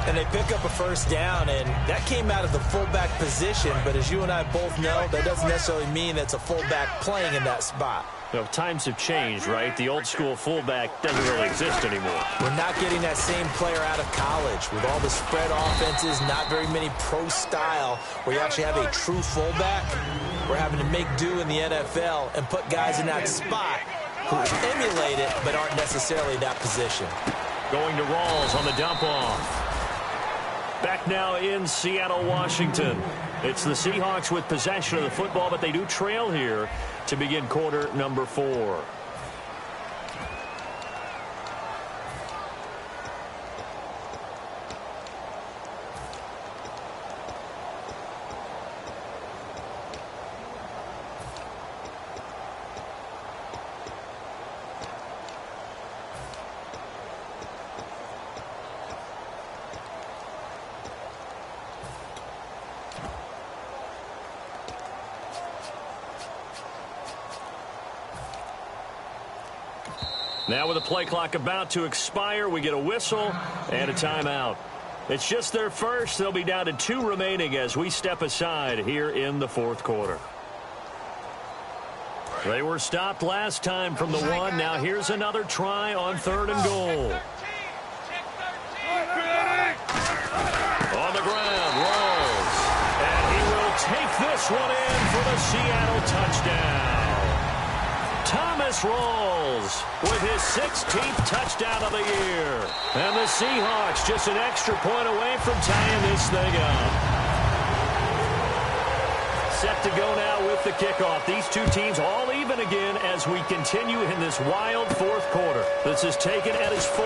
And they pick up a 1st down, and that came out of the fullback position. But as you and I both know, that doesn't necessarily mean that's a fullback playing in that spot. You know, times have changed, right? The old school fullback doesn't really exist anymore. We're not getting that same player out of college. With all the spread offenses, not very many pro style, where you actually have a true fullback. We're having to make do in the NFL and put guys in that spot who emulate it but aren't necessarily that position. Going to Rawls on the dump off. Back now in Seattle, Washington. It's the Seahawks with possession of the football, but they do trail here to begin quarter number 4. Now with the play clock about to expire, we get a whistle and a timeout. It's just their first. They'll be down to 2 remaining as we step aside here in the 4th quarter. They were stopped last time from the 1. Now here's another try on 3rd and goal. On the ground, Rawls. And he will take this one in for the Seattle touchdown. Thomas Rawls with his 16th touchdown of the year. And the Seahawks just an extra point away from tying this thing up. Set to go now with the kickoff. These two teams all even again as we continue in this wild 4th quarter. This is taken at his 4.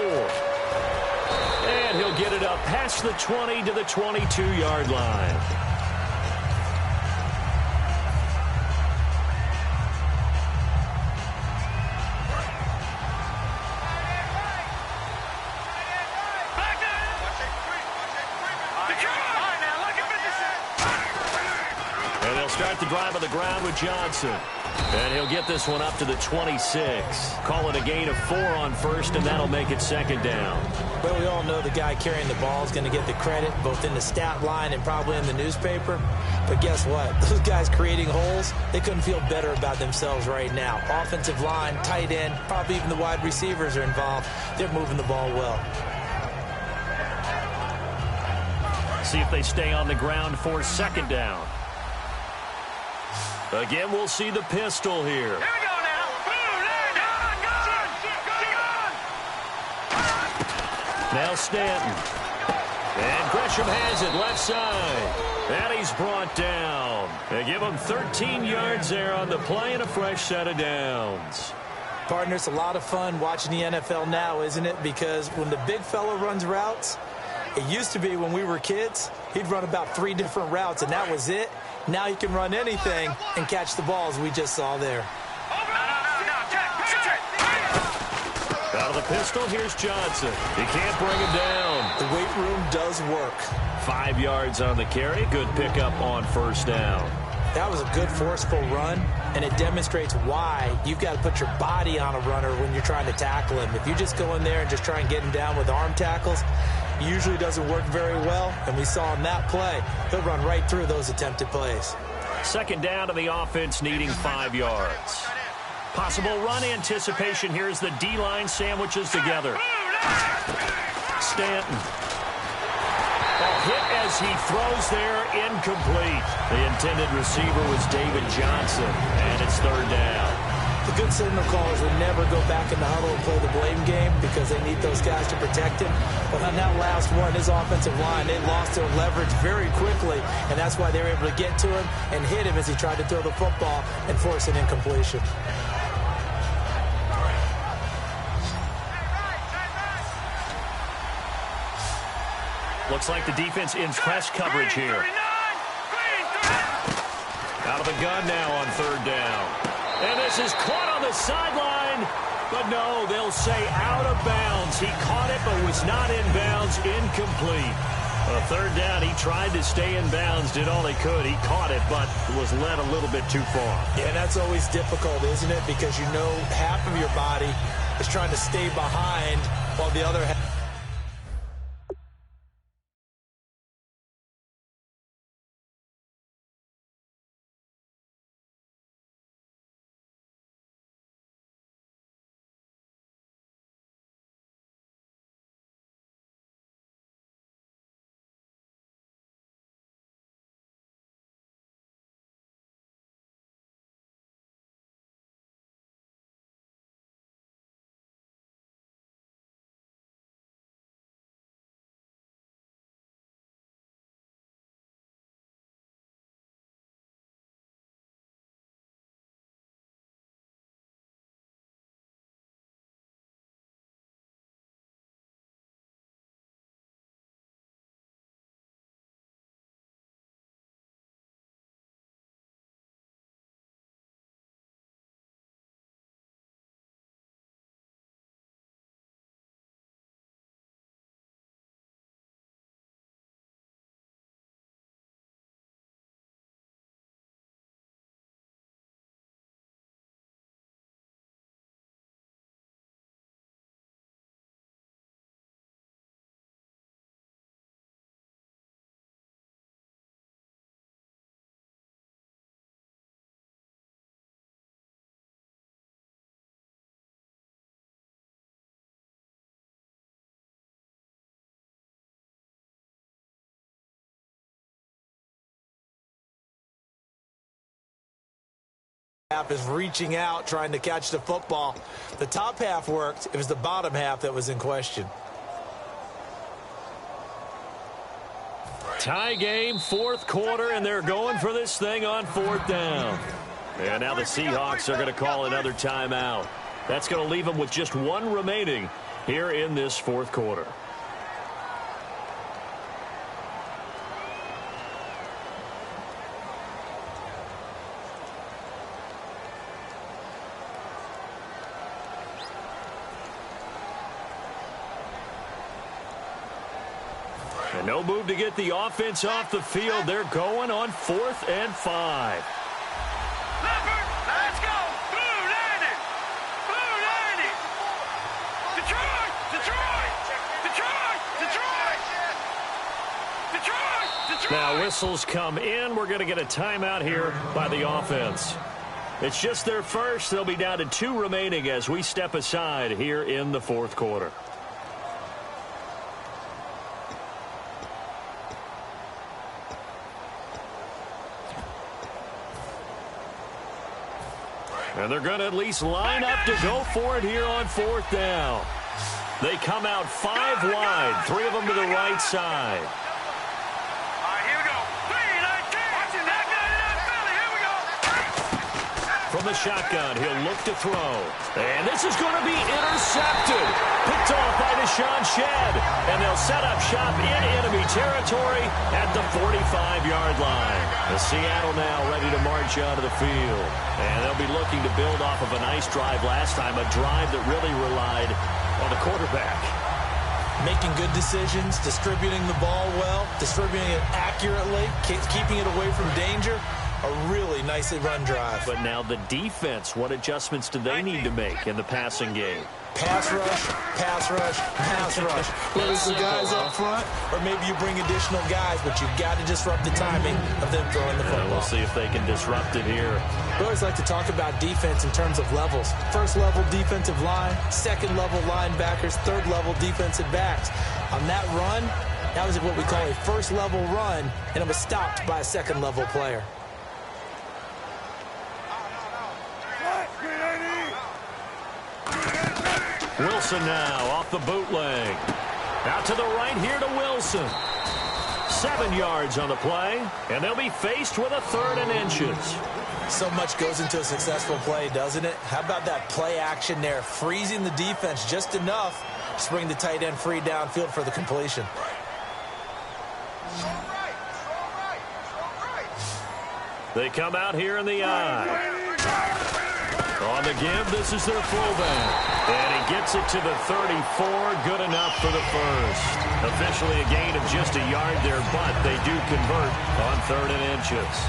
And he'll get it up past the 20 to the 22-yard line. Start the drive on the ground with Johnson. And he'll get this one up to the 26. Call it a gain of 4 on 1st, and that'll make it 2nd down. Well, we all know the guy carrying the ball is going to get the credit, both in the stat line and probably in the newspaper. But guess what? Those guys creating holes, they couldn't feel better about themselves right now. Offensive line, tight end, probably even the wide receivers are involved. They're moving the ball well. See if they stay on the ground for 2nd down. Again, we'll see the pistol here. Here we go now. Now Stanton. And Gresham has it left side. And he's brought down. They give him 13 yards there on the play and a fresh set of downs. Partner, it's a lot of fun watching the NFL now, isn't it? Because when the big fella runs routes, it used to be when we were kids, he'd run about 3 different routes, and that was it. Now he can run anything and catch the balls we just saw there. Out of the pistol, here's Johnson. He can't bring him down. The weight room does work. 5 yards on the carry. Good pickup on 1st down. That was a good forceful run, and it demonstrates why you've got to put your body on a runner when you're trying to tackle him. If you just go in there and just try and get him down with arm tackles, usually doesn't work very well, and we saw on that play, he'll run right through those attempted plays. 2nd down to the offense needing 5 yards. Possible run anticipation here as the D-line sandwiches together. Stanton. Hit as as he throws there, incomplete. The intended receiver was David Johnson, and it's third down. The good signal callers would never go back in the huddle and play the blame game because they need those guys to protect him. But on that last one, his offensive line, they lost their leverage very quickly, and that's why they were able to get to him and hit him as he tried to throw the football and force an incompletion. Looks like the defense in press coverage here. Out of the gun now on third down. And this is caught on the sideline. But no, they'll say out of bounds. He caught it but was not in bounds. Incomplete. A third down, he tried to stay in bounds, did all he could. He caught it but was led a little bit too far. Yeah, that's always difficult, isn't it? Because you know half of your body is trying to stay behind while the other half... is reaching out, trying to catch the football. The top half worked. It was the bottom half that was in question. Tie game, fourth quarter, and they're going for this thing on fourth down. And now the Seahawks are going to call another timeout. That's going to leave them with just one remaining here in this fourth quarter. And no move to get the offense off the field. They're going on 4th and 5. Leopard, let's go. Blue landing. Blue landing. Detroit, Detroit, Detroit, Detroit. Detroit, Detroit. Now whistles come in. We're going to get a timeout here by the offense. It's just their first. They'll be down to 2 remaining as we step aside here in the fourth quarter. And they're going to at least line up to go for it here on 4th down. They come out 5 wide, 3 of them to the right side. All right, here we go. 3-19. Watching that guy in that belly. Here we go. From the shotgun, he'll look to throw. And this is going to be intercepted. Picked off by Deshaun Shedd. And they'll set up shop in enemy territory at the 45-yard line. The Seattle now ready to march onto the field. And they'll be looking to build off of a nice drive last time, a drive that really relied on the quarterback. Making good decisions, distributing the ball well, distributing it accurately, keeping it away from danger. A really nicely run drive. But now the defense, what adjustments do they need to make in the passing game? Pass rush, pass rush, pass rush. Whether it's the guys up front or maybe you bring additional guys, but you've got to disrupt the timing of them throwing the football. We'll see if they can disrupt it here. We always like to talk about defense in terms of levels. First level defensive line, second level linebackers, third level defensive backs. On that run, That was what we call a first-level run, and it was stopped by a second-level player. Wilson now off the bootleg. Out to the right here to Wilson. 7 yards on the play, and they'll be faced with a 3rd and inches. So much goes into a successful play, doesn't it? How about that play action there, freezing the defense just enough to bring the tight end free downfield for the completion. They come out here in the eye. On the give, this is their fullback. And he gets it to the 34, good enough for the first. Officially a gain of just a yard there, but they do convert on 3rd and inches.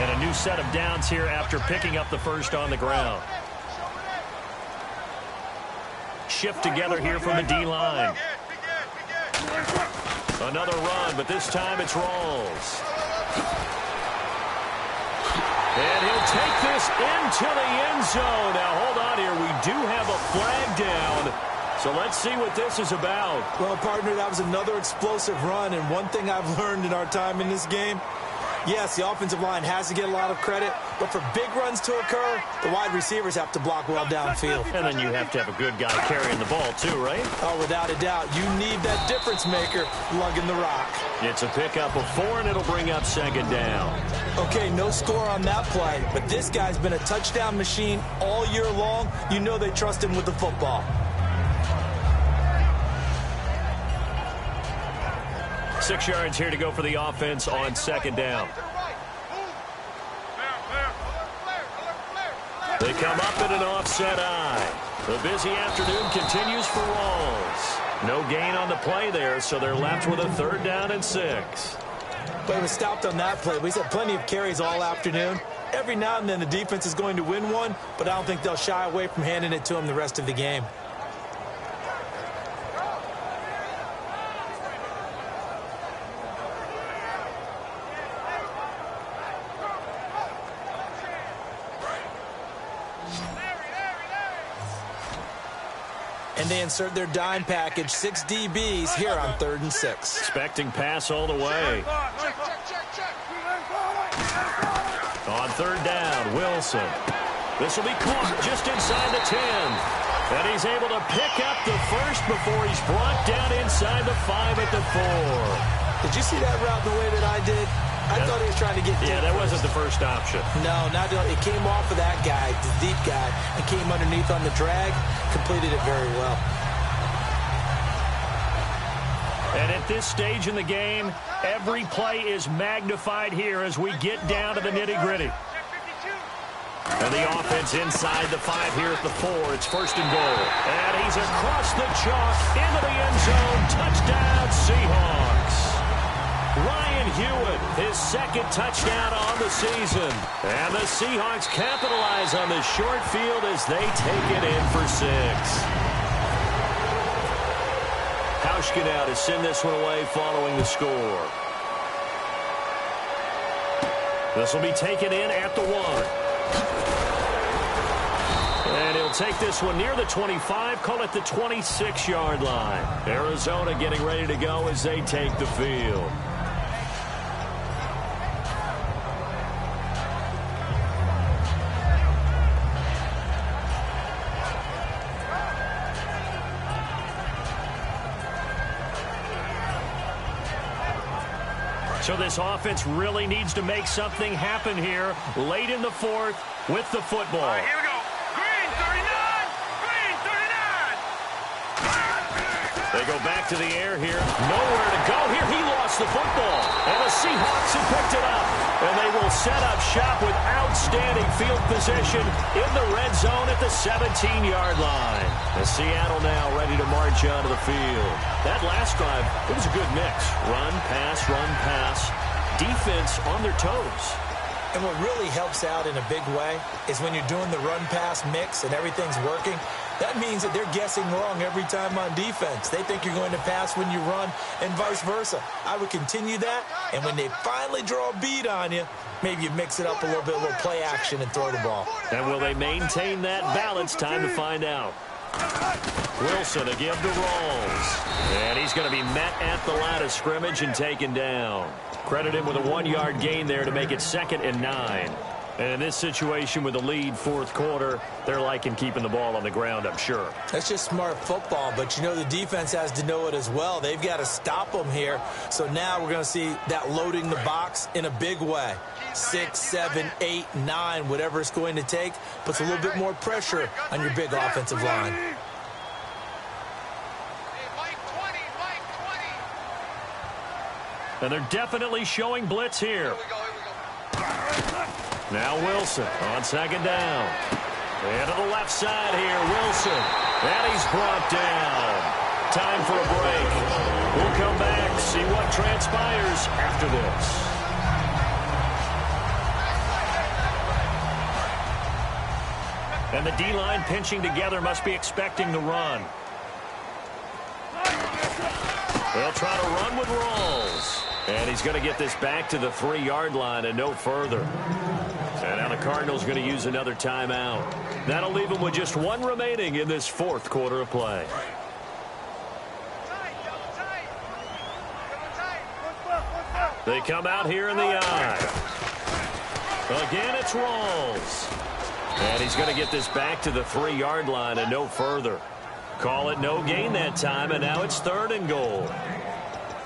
And a new set of downs here after picking up the first on the ground. Shift together here from the D-line. Another run, but this time it's Rawls. And he'll take this into the end zone. Now, hold on here. We do have a flag down. So let's see what this is about. Well, partner, that was another explosive run. And one thing I've learned in our time in this game, yes, the offensive line has to get a lot of credit, but for big runs to occur, the wide receivers have to block well downfield. And then you have to have a good guy carrying the ball too, right? Oh, without a doubt. You need that difference maker lugging the rock. It's a pickup of 4, and it'll bring up 2nd down. Okay, no score on that play, but this guy's been a touchdown machine all year long. You know they trust him with the football. 6 yards here to go for the offense on 2nd down. They come up in an offset eye. The busy afternoon continues for Rawls. No gain on the play there, so they're left with a 3rd down and 6. But it was stopped on that play. We had plenty of carries all afternoon. Every now and then the defense is going to win one, but I don't think they'll shy away from handing it to them the rest of the game. And they insert their dime package, 6 DBs here on 3rd and 6. Expecting pass all the way. On 3rd down, Wilson. This will be caught just inside the 10. And he's able to pick up the first before he's brought down inside the 5 at the 4. Did you see that route the way that I did? I thought he was trying to get deep. Yeah, that wasn't the first option. No, not it came off of that guy, the deep guy, and came underneath on the drag, completed it very well. And at this stage in the game, every play is magnified here as we get down to the nitty-gritty. And the offense inside the 5 here at the 4. It's 1st and goal. And he's across the chalk into the end zone. Touchdown, Seahawks. Ryan Hewitt, his 2nd touchdown on the season. And the Seahawks capitalize on the short field as they take it in for 6. Hauschka now to send this one away following the score. This will be taken in at the 1. And he'll take this one near the 25, call it the 26-yard line. Arizona getting ready to go as they take the field. So this offense really needs to make something happen here late in the 4th with the football. All right, here we go. Green 39! Green 39! They go back to the air here. Nowhere to go here. He lost the football. And the Seahawks have picked it up. And they will set up shop with outstanding field position in the red zone at the 17-yard line. And Seattle now ready to march onto the field. That last drive, it was a good mix. Run, pass, defense on their toes. And what really helps out in a big way is when you're doing the run-pass mix and everything's working, That means that they're guessing wrong every time on defense. They think you're going to pass when you run and vice versa. I would continue that, and when they finally draw a bead on you, maybe you mix it up a little bit, a little play action, and throw the ball. And will they maintain that balance? Time to find out. Wilson to give to Rawls. And he's going to be met at the line of scrimmage and taken down. Credit him with a 1-yard gain there to make it 2nd and 9. And in this situation with the lead, fourth quarter, they're liking keeping the ball on the ground, I'm sure. That's just smart football, but you know the defense has to know it as well. They've got to stop them here. So now we're going to see that loading the box in a big way. 6, 7, 8, 9, whatever it's going to take, puts a little bit more pressure on your big offensive line. And they're definitely showing blitz here. Now Wilson on 2nd down. And to the left side here, Wilson. And he's brought down. Time for a break. We'll come back, see what transpires after this. And the D-line pinching together, must be expecting the run. They'll try to run with Rawls. And he's going to get this back to the 3-yard line and no further. And now the Cardinals going to use another timeout. That'll leave them with just 1 remaining in this fourth quarter of play. They come out here in the eye. Again, it's Rawls. And he's going to get this back to the 3-yard line and no further. Call it no gain that time, and now it's 3rd and goal.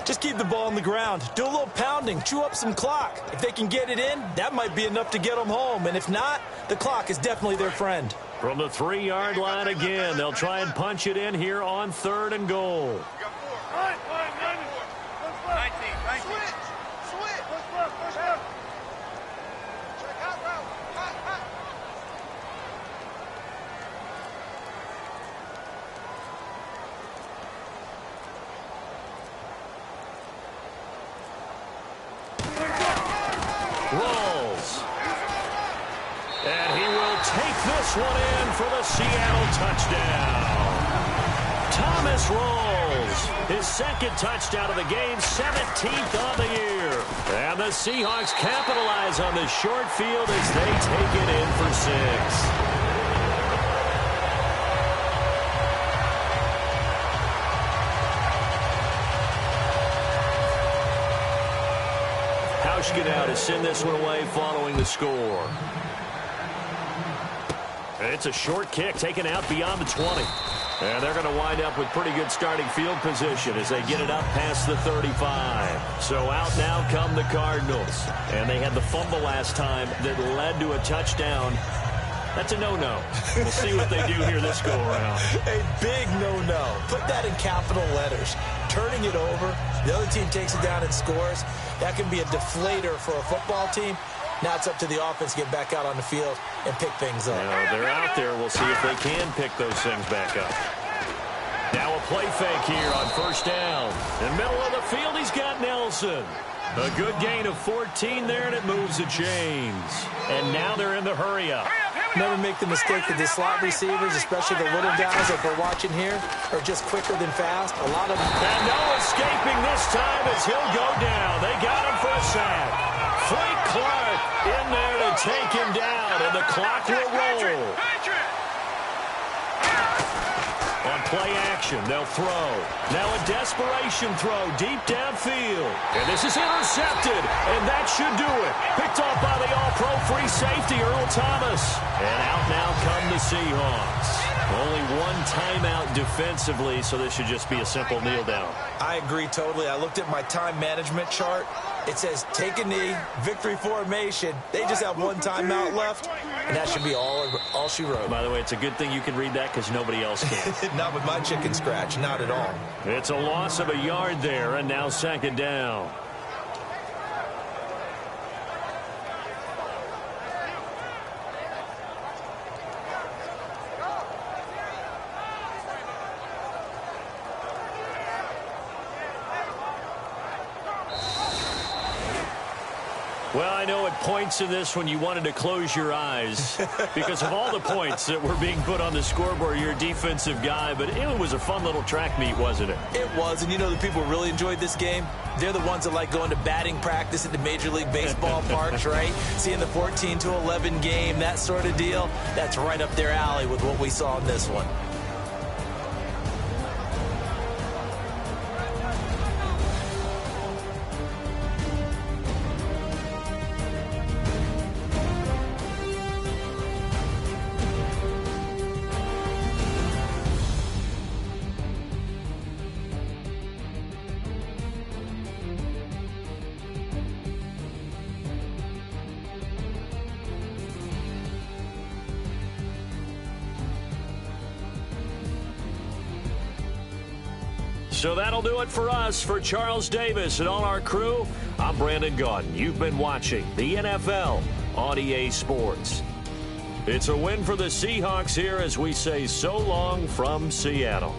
Just keep the ball on the ground. Do a little pounding. Chew up some clock. If they can get it in, that might be enough to get them home. And if not, the clock is definitely their friend. From the 3-yard line again, they'll try and punch it in here on 3rd and goal. This one in for the Seattle touchdown. Thomas Rawls, his 2nd touchdown of the game, 17th on the year. And the Seahawks capitalize on the short field as they take it in for 6. Hauschka to send this one away following the score. It's a short kick taken out beyond the 20. And they're going to wind up with pretty good starting field position as they get it up past the 35. So out now come the Cardinals. And they had the fumble last time that led to a touchdown. That's a no-no. We'll see what they do here this go-around. A big no-no. Put that in capital letters. Turning it over, the other team takes it down and scores. That can be a deflator for a football team. Now it's up to the offense to get back out on the field and pick things up. They're out there. We'll see if they can pick those things back up. Now a play fake here on 1st down. In the middle of the field, he's got Nelson. A good gain of 14 there, and it moves the chains. And now they're in the hurry-up. Never make the mistake that the slot receivers, especially the little guys like we're watching here, are just quicker than fast. A lot of them. And no escaping this time as he'll go down. They got him for a sack. Frank Clark in there to take him down, and the clock will roll. On play action, they'll throw. Now a desperation throw deep downfield. And this is intercepted, and that should do it. Picked off by the all-pro free safety, Earl Thomas. And out now come the Seahawks. Only 1 timeout defensively, so this should just be a simple kneel down. I agree totally. I looked at my time management chart. It says take a knee, victory formation. They just have 1 timeout left, and that should be all she wrote. By the way, it's a good thing you can read that because nobody else can. Not with my chicken scratch, not at all. It's a loss of a yard there, and now 2nd down. Well, I know at points in this when you wanted to close your eyes because of all the points that were being put on the scoreboard. You're a defensive guy, but it was a fun little track meet, wasn't it? It was, and you know the people who really enjoyed this game? They're the ones that like going to batting practice at the Major League Baseball parks, right? Seeing the 14-11 game, that sort of deal, that's right up their alley with what we saw in this one. So that'll do it for us. For Charles Davis and all our crew, I'm Brandon Gaudin. You've been watching the NFL on EA Sports. It's a win for the Seahawks here as we say so long from Seattle.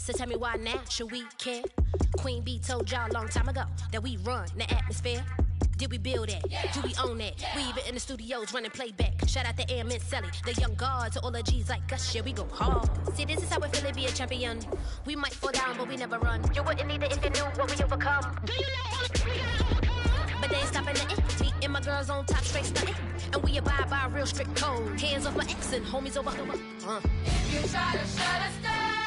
So tell me why now should we care? Queen Bee told y'all a long time ago that we run the atmosphere. Did we build that? Yeah. Do we own that? Yeah. We even in the studios running playback. Shout out to Airman Sally, the young guard, to all the G's like us. Yeah, we go hard. See, this is how we feel to be a champion. We might fall down, but we never run. You wouldn't need it if you knew what we overcome. Do you know what we gotta overcome? But they ain't stopping nothing. Me and my girls on top, straight stunting. And we abide by a real strict code. Hands off my ex and homies over. If you try to shut us down,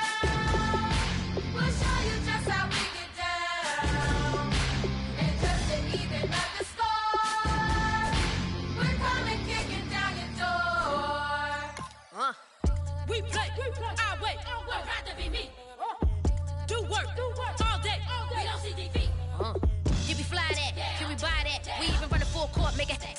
we'll show you just how we get down. And just to even up the score, we're coming kicking down your door. We play, our way. Would rather be me. Do work all day. We don't see defeat. You be fly that, Yeah. can we buy that? Yeah. We even run a full court, make it stack.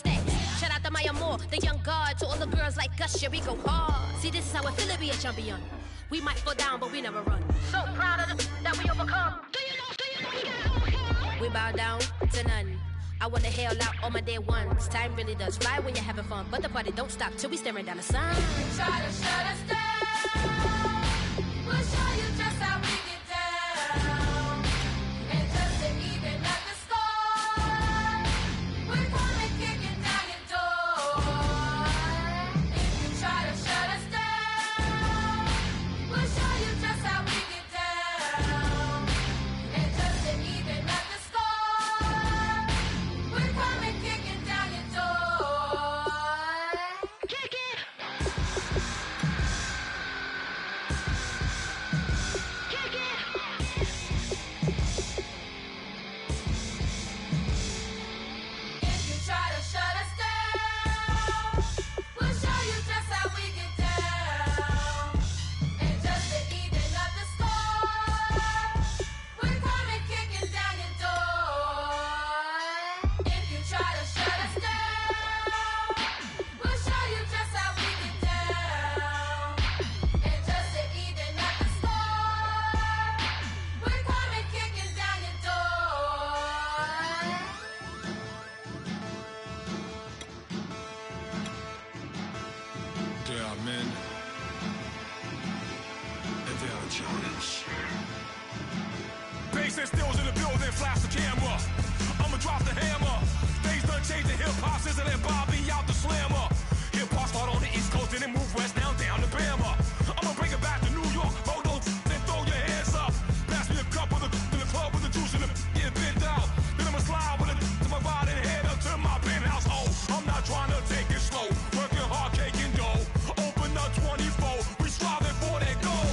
Shout out to Maya Moore, the young guard, to all the girls like us, yeah, we go hard. See, this is how it feel to be a champion. We might fall down, but we never run. So proud of that we overcome. Do you know we gotta overcome? We bow down to none. I wanna hail out all my day ones. Time really does fly when you're having fun, but the party don't stop till we staring down the sun. If you try to shut us down, we'll show you just how we get down. And just to even up the score, we're coming kicking down your door. If you try to shut us down, we'll show you just how we get down. And just to even up the score, we're coming kicking down your door. Kick it! Kick it! If you try to shut us down, we'll show you just how we get down. And just to even up the score, we're coming kicking down your door. If you try to shut us down, we'll show you just how we get down. And just to even up the score, we're coming kicking down your door. There are men, and there are giants. Bass and stills in the building, flash the camera. I'ma drop the hammer. Things done changed, the hip-hop sizzle and Bobby out the slammer. Hip-hop start on the East Coast, then it move west, now down to Bama. I'ma bring it back to New York, hold those and throw your hands up. Pass me a cup of the club with the juice in the get bent out. Then I'ma slide with it to my body and head up to my penthouse. Oh, I'm not trying to take it slow, working hard, caking dough. Open up 24, we striving for that goal.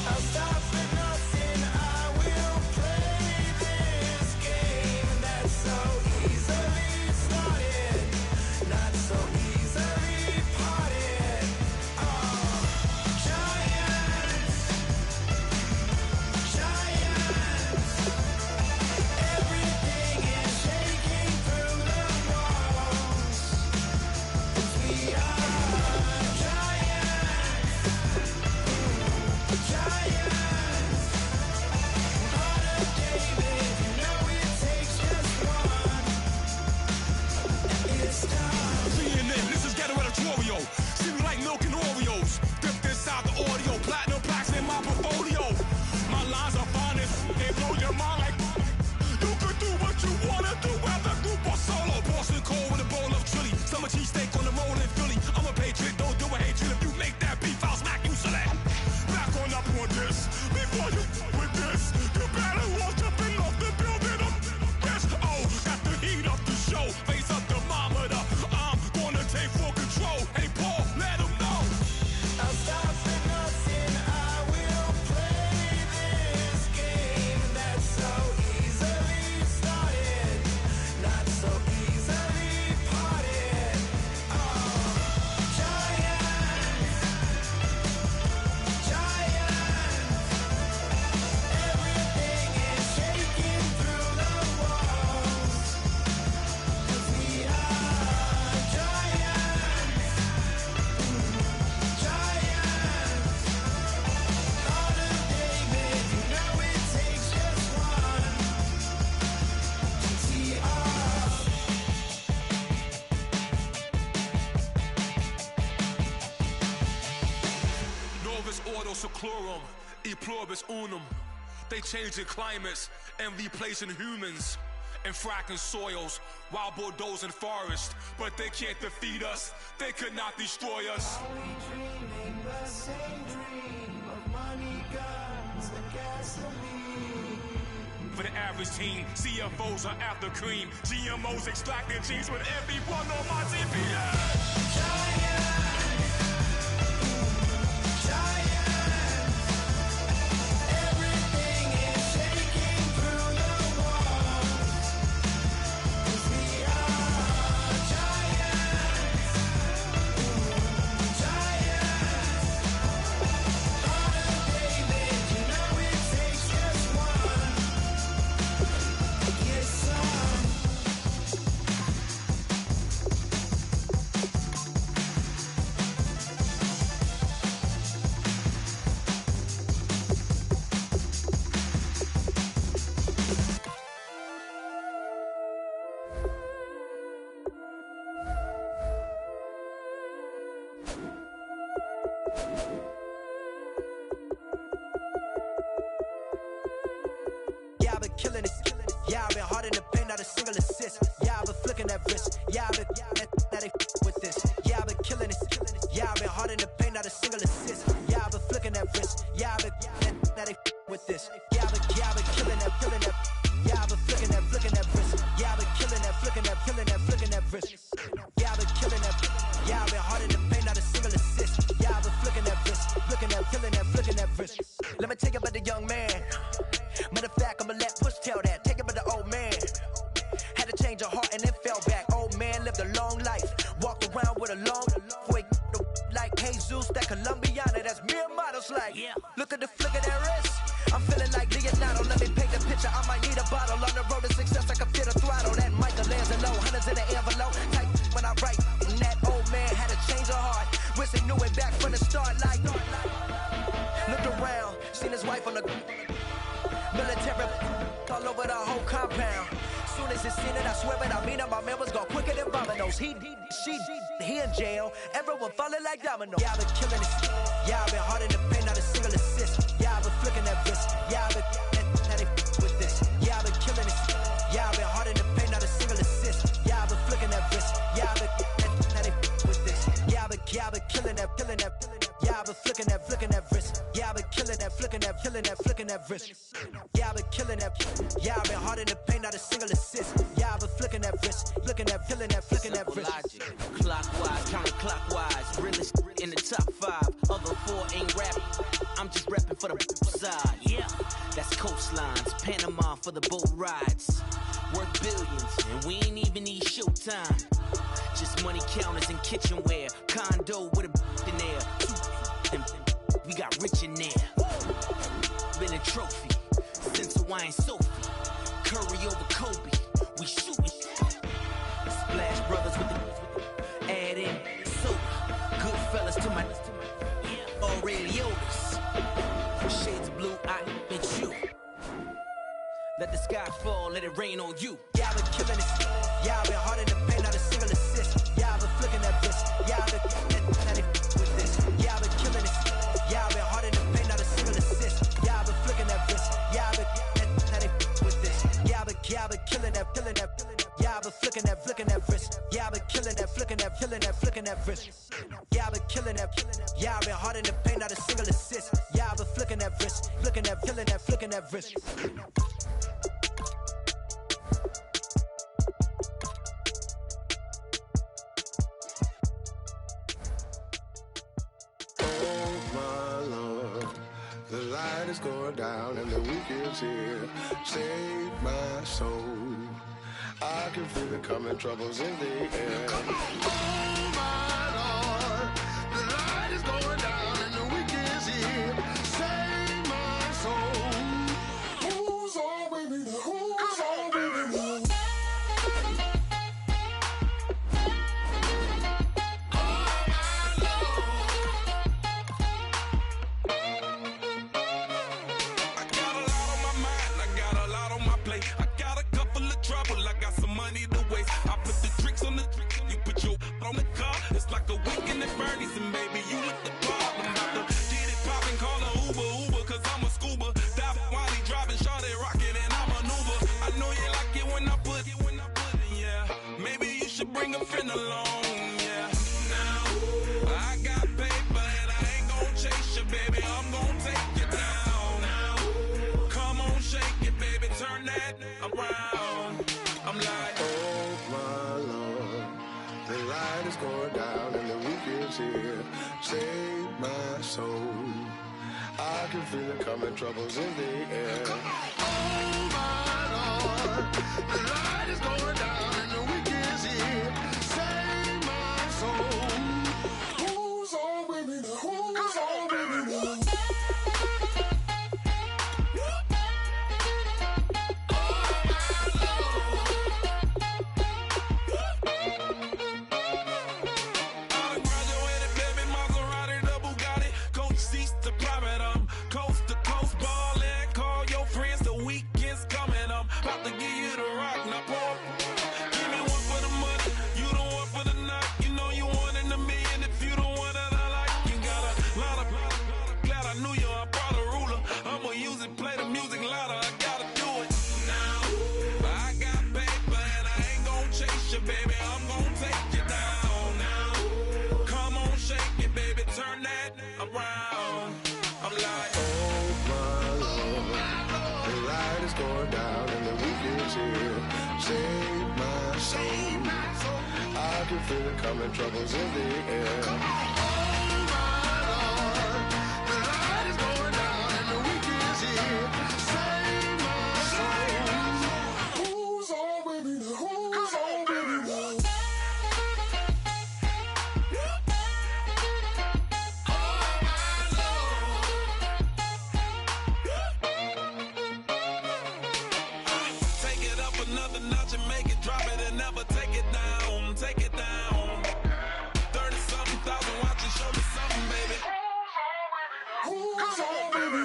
I'll stop for nothing, I will play this game that's so easily started, not so easily parted. Giants, everything is shaking through the walls. 'Cause we are giants, heart of David, you know it takes just one. It's time. CNN, this is Ghetto Editorial. See me like milk and Oreos. Dipped inside the audio, platinum plaques in my portfolio. My lines are finest, they blow your mind like you could do what you wanna do, whether group or solo. Boston cold with a bowl of chili, summer cheesesteak on the roll in Philly. I'm a patriot, don't do a hatred. If you make that beef, I'll smack you silly. Back on up on this, before you with this, you better walk jumping off the building up. Yes, oh, got the heat up the show, face up the thermometer. I'm gonna take full control. Hey Paul, let 'em know. I'll stop for nothing, I will play this game that's so easily started, not so easily parted. Giants, everything is shaking through the walls. 'Cause we are giants, heart of David, you know it takes just one. TR. Novus Ordo Seclorum, E pluribus unum. They changing climates and replacing humans and fracking soils while bulldozing forests. But they can't defeat us. They could not destroy us. Are we dreaming the same dream of money, guns, and gasoline? For the average teen, CFOs are after cream. GMOs extracting genes with every one on my TPS. Yeah, I've been killing it. Yeah, I've been hard in the paint, not a single assist. Yeah, I've been flicking that wrist. Yeah, I've been now they with this. Yeah, I've been killing it. Yeah, I've been hard in the paint, not a single assist. Yeah, I've been flicking that wrist. Yeah, I've been now they with this. Yeah, I've been killing that. Yeah, I've been flicking that wrist. Yeah, I've been killing that, flicking that wrist. Yeah, I've been killing that. Yeah, I've been hard in the paint, not a single assist. Yeah, I've been flicking that wrist, flicking that wrist. Let me tell you about the young man. Matter of fact, I'ma let Push tell that. Take it about the old man. Had to change her heart and then fell back. Old man lived a long life. Walked around with a long wait like Jesus, that Colombiana. That's mere models like. Yeah. Look at the flick of that wrist. I'm feeling like Leonardo. Let me paint the picture. I might need a bottle. On the road to success, I can fit a throttle. That Michelangelo, hundreds in the envelope. Tight when I write. And that old man had to change her heart. Wish he knew it back from the start. Like, looked around, seen his wife on the military all over the whole compound. Soon as he seen it, I swear it, I mean it, my man was gone quicker than dominoes. He in jail, everyone falling like dominoes. Yeah, I've been killing it. Yeah, I've been hard in the paint, not a single assist. Yeah, I've been flicking that wrist. Yeah, I've been now they with this. Yeah, I've been killing it. Yeah, I've been hard in the paint, not a single assist. Yeah, I've been flicking that wrist. Yeah, I've been now they with this. Yeah, I've been killing that. Yeah, I've been flicking that wrist. Yeah, I've been killing that, flicking that wrist. Yeah, I've been killing that. Yeah, I've been hard in the paint, not a single assist. Yeah, I've been flicking that wrist, flicking that wrist. Logic, clockwise, counterclockwise, realest in the top 5. Other 4 ain't rapping. I'm just rapping for the side. Yeah, that's coastlines, Panama for the boat rides. Worth billions, and we ain't even need showtime. Just money counters and kitchenware. Condo with a in there. We got rich in there. Been a trophy since Hawaiian Sophie. Curry over Kobe. We shooting. Splash Brothers with the add in soda. Good fellas to my Aureliotas. Shades of blue, I met you. Let the sky fall, let it rain on you. Yeah, I've been killing it. Yeah, I've been hard in the paint, not a single assist. Yeah, I've been flicking that wrist. Yeah, I've been with this. Yeah, I've been killing it. Yeah, I've been hard in the paint, not a single assist. Yeah, I've been flicking that wrist. Yeah, I've been with this. Yeah, I've been killing that. Yeah, I've been flicking that wrist. Yeah, I've been killing that, flicking that wrist. Yeah, I've been killing that. Yeah, I've been hard in the paint, not a single assist. Yeah, I've been flicking that wrist, flicking that wrist. The light is going down and the weekend's here. Save my soul. I can feel the coming troubles in the air. Come on. Oh my Lord. The light is going down and the weekend's here. Save my soul. Who's on with me? Who's on with me? On the car, it's like a weekend at Bernie's, and baby, you look the problem. off and alone, yeah. Now, I got paper and I ain't gon' chase you, baby. I'm gon' take you down. Now, come on, shake it, baby. Turn that around. I'm like, oh my Lord, the light is going down and the week is here. Save my soul. I can feel it coming, troubles in the air. Oh my Lord, the light is going down and the week is here. Save my soul. Who's on with me now? Who's on with me now? Save my soul. I can feel it coming, troubles in the air. Oh my Lord, the light is going down and the week is here. Save my soul. Who's on with me now? Who's on with me now? Another notch and make it drop it and never take it down. Take it down. 30-something thousand watching, show me something, baby. Who's on, baby?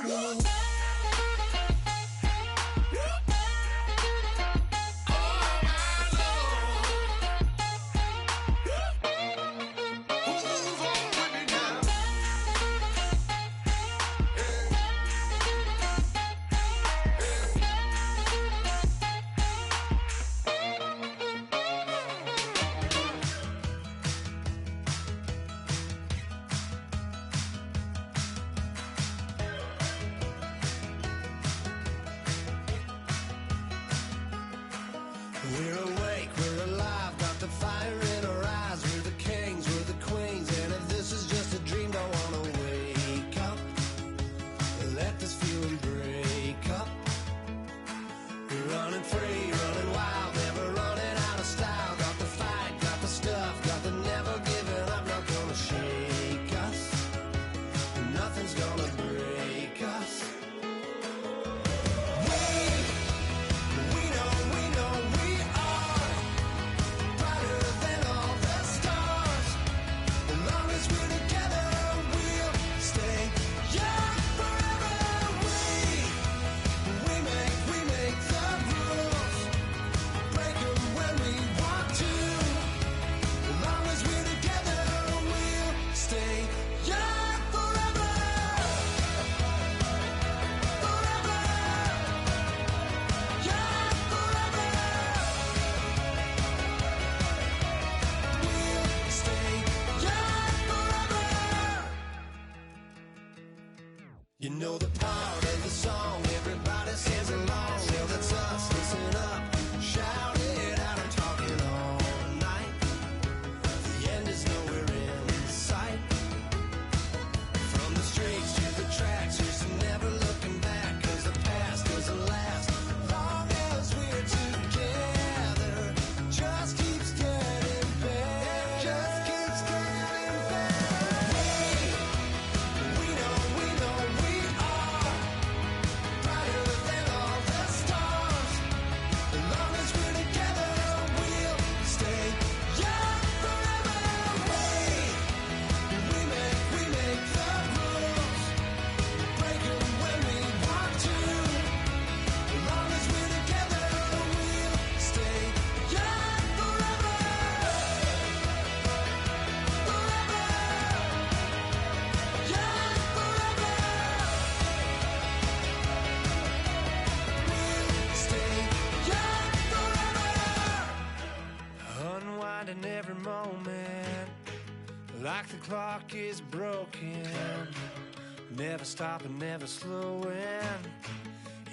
We're awake, we're alive, got the fire in our eyes. We're the kings, we're the queens, and if this is just a dream, don't wanna wake up. Let this feeling break up. We're running free, running wild, never running out of style. Got the fight, got the stuff, got the never giving up. Not gonna shake us, nothing's gonna break us. We know we are unwinding every moment, like the clock is broken. Never stopping, never slowing.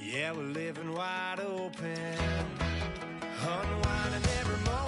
Yeah, we're living wide open. Unwinding every moment.